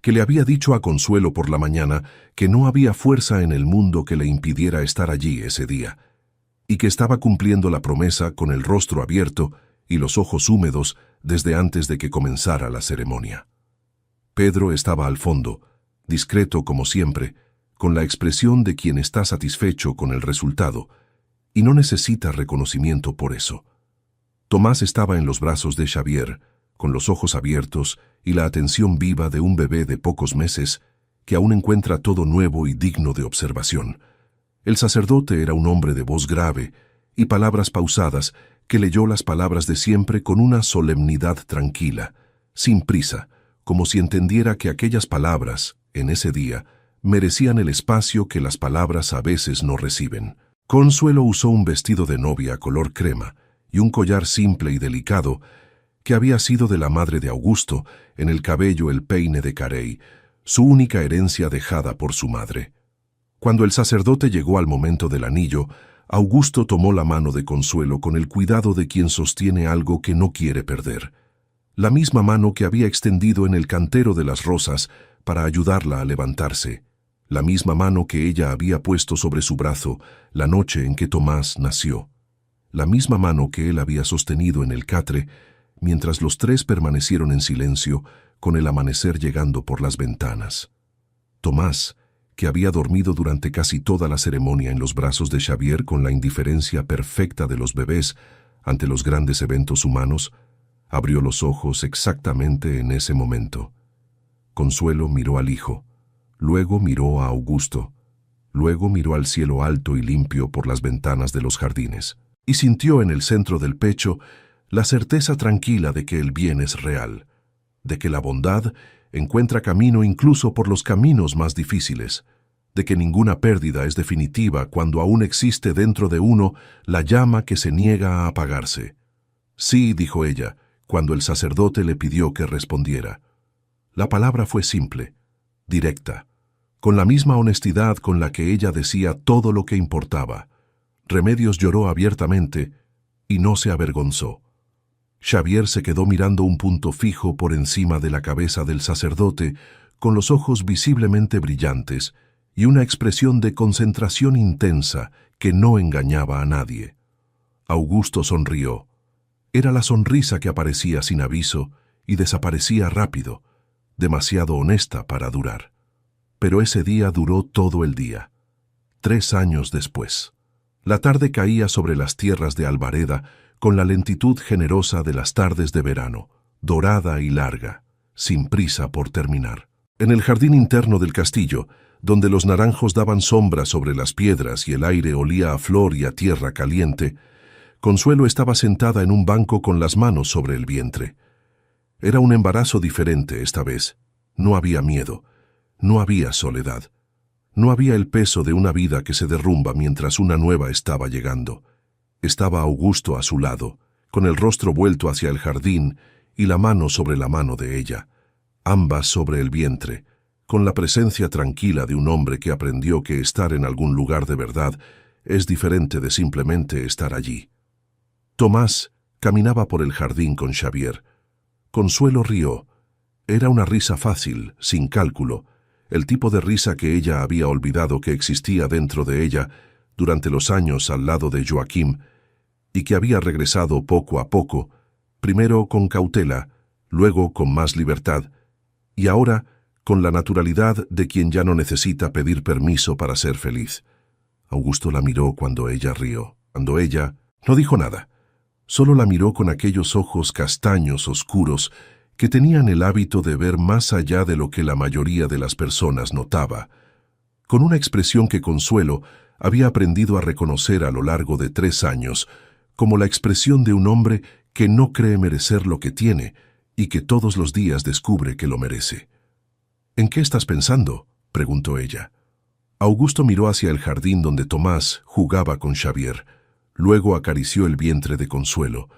que le había dicho a Consuelo por la mañana que no había fuerza en el mundo que le impidiera estar allí ese día, y que estaba cumpliendo la promesa con el rostro abierto y los ojos húmedos desde antes de que comenzara la ceremonia. Pedro estaba al fondo, discreto como siempre, con la expresión de quien está satisfecho con el resultado, y no necesita reconocimiento por eso. Tomás estaba en los brazos de Xavier, con los ojos abiertos y la atención viva de un bebé de pocos meses que aún encuentra todo nuevo y digno de observación. El sacerdote era un hombre de voz grave y palabras pausadas que leyó las palabras de siempre con una solemnidad tranquila, sin prisa, como si entendiera que aquellas palabras, en ese día, merecían el espacio que las palabras a veces no reciben. Consuelo usó un vestido de novia color crema y un collar simple y delicado que había sido de la madre de Augusto, en el cabello el peine de carey, su única herencia dejada por su madre. Cuando el sacerdote llegó al momento del anillo, Augusto tomó la mano de Consuelo con el cuidado de quien sostiene algo que no quiere perder. La misma mano que había extendido en el cantero de las rosas para ayudarla a levantarse. La misma mano que ella había puesto sobre su brazo la noche en que Tomás nació. La misma mano que él había sostenido en el catre mientras los tres permanecieron en silencio con el amanecer llegando por las ventanas. Tomás, que había dormido durante casi toda la ceremonia en los brazos de Xavier con la indiferencia perfecta de los bebés ante los grandes eventos humanos, abrió los ojos exactamente en ese momento. Consuelo miró al hijo, luego miró a Augusto, luego miró al cielo alto y limpio por las ventanas de los jardines, y sintió en el centro del pecho la certeza tranquila de que el bien es real, de que la bondad encuentra camino incluso por los caminos más difíciles, de que ninguna pérdida es definitiva cuando aún existe dentro de uno la llama que se niega a apagarse. Sí, dijo ella, cuando el sacerdote le pidió que respondiera. La palabra fue simple, directa, con la misma honestidad con la que ella decía todo lo que importaba. Remedios lloró abiertamente y no se avergonzó. Xavier se quedó mirando un punto fijo por encima de la cabeza del sacerdote, con los ojos visiblemente brillantes y una expresión de concentración intensa que no engañaba a nadie. Augusto sonrió. Era la sonrisa que aparecía sin aviso y desaparecía rápido, demasiado honesta para durar. Pero ese día duró todo el día. 3 años después. La tarde caía sobre las tierras de Albareda con la lentitud generosa de las tardes de verano, dorada y larga, sin prisa por terminar. En el jardín interno del castillo, donde los naranjos daban sombra sobre las piedras y el aire olía a flor y a tierra caliente, Consuelo estaba sentada en un banco con las manos sobre el vientre. Era un embarazo diferente esta vez. No había miedo, no había soledad, no había el peso de una vida que se derrumba mientras una nueva estaba llegando. Estaba Augusto a su lado, con el rostro vuelto hacia el jardín y la mano sobre la mano de ella, ambas sobre el vientre, con la presencia tranquila de un hombre que aprendió que estar en algún lugar de verdad es diferente de simplemente estar allí. Tomás caminaba por el jardín con Xavier. Consuelo rió. Era una risa fácil, sin cálculo, el tipo de risa que ella había olvidado que existía dentro de ella durante los años al lado de Joaquim, y que había regresado poco a poco, primero con cautela, luego con más libertad, y ahora con la naturalidad de quien ya no necesita pedir permiso para ser feliz. Augusto la miró cuando ella rió. Cuando ella no dijo nada, solo la miró con aquellos ojos castaños oscuros que tenían el hábito de ver más allá de lo que la mayoría de las personas notaba, con una expresión que Consuelo había aprendido a reconocer a lo largo de 3 años, como la expresión de un hombre que no cree merecer lo que tiene y que todos los días descubre que lo merece. «¿En qué estás pensando?», preguntó ella. Augusto miró hacia el jardín donde Tomás jugaba con Xavier. Luego acarició el vientre de Consuelo,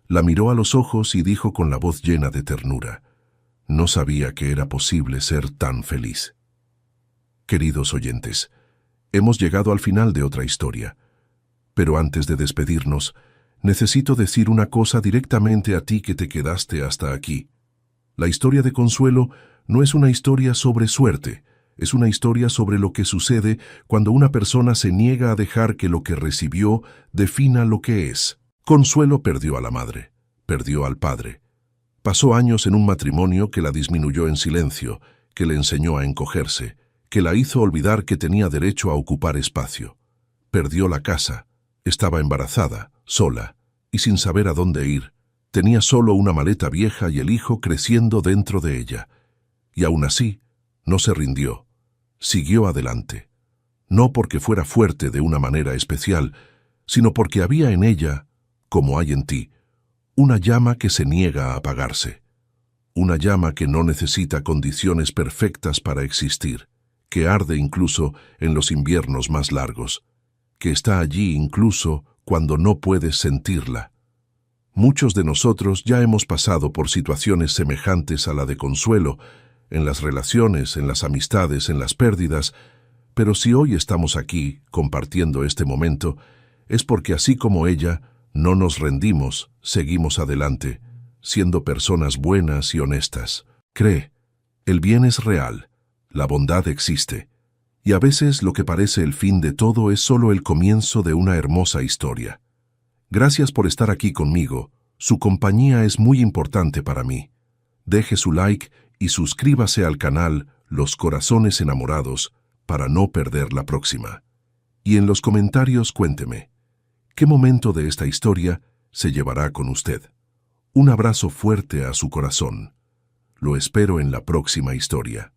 la miró a los ojos y dijo con la voz llena de ternura: «No sabía que era posible ser tan feliz». Queridos oyentes, hemos llegado al final de otra historia. Pero antes de despedirnos, necesito decir una cosa directamente a ti que te quedaste hasta aquí. La historia de Consuelo no es una historia sobre suerte, es una historia sobre lo que sucede cuando una persona se niega a dejar que lo que recibió defina lo que es. Consuelo perdió a la madre, perdió al padre. Pasó años en un matrimonio que la disminuyó en silencio, que le enseñó a encogerse, que la hizo olvidar que tenía derecho a ocupar espacio. Perdió la casa, estaba embarazada, sola, y sin saber a dónde ir. Tenía solo una maleta vieja y el hijo creciendo dentro de ella. Y aún así, no se rindió. Siguió adelante. No porque fuera fuerte de una manera especial, sino porque había en ella, como hay en ti, una llama que se niega a apagarse. Una llama que no necesita condiciones perfectas para existir, que arde incluso en los inviernos más largos, que está allí incluso cuando no puedes sentirla. Muchos de nosotros ya hemos pasado por situaciones semejantes a la de Consuelo, en las relaciones, en las amistades, en las pérdidas, pero si hoy estamos aquí, compartiendo este momento, es porque así como ella, no nos rendimos, seguimos adelante, siendo personas buenas y honestas. Cree, el bien es real, la bondad existe, y a veces lo que parece el fin de todo es solo el comienzo de una hermosa historia. Gracias por estar aquí conmigo, su compañía es muy importante para mí. Deje su like y suscríbase al canal Los Corazones Enamorados para no perder la próxima. Y en los comentarios cuénteme, ¿qué momento de esta historia se llevará con usted? Un abrazo fuerte a su corazón. Lo espero en la próxima historia.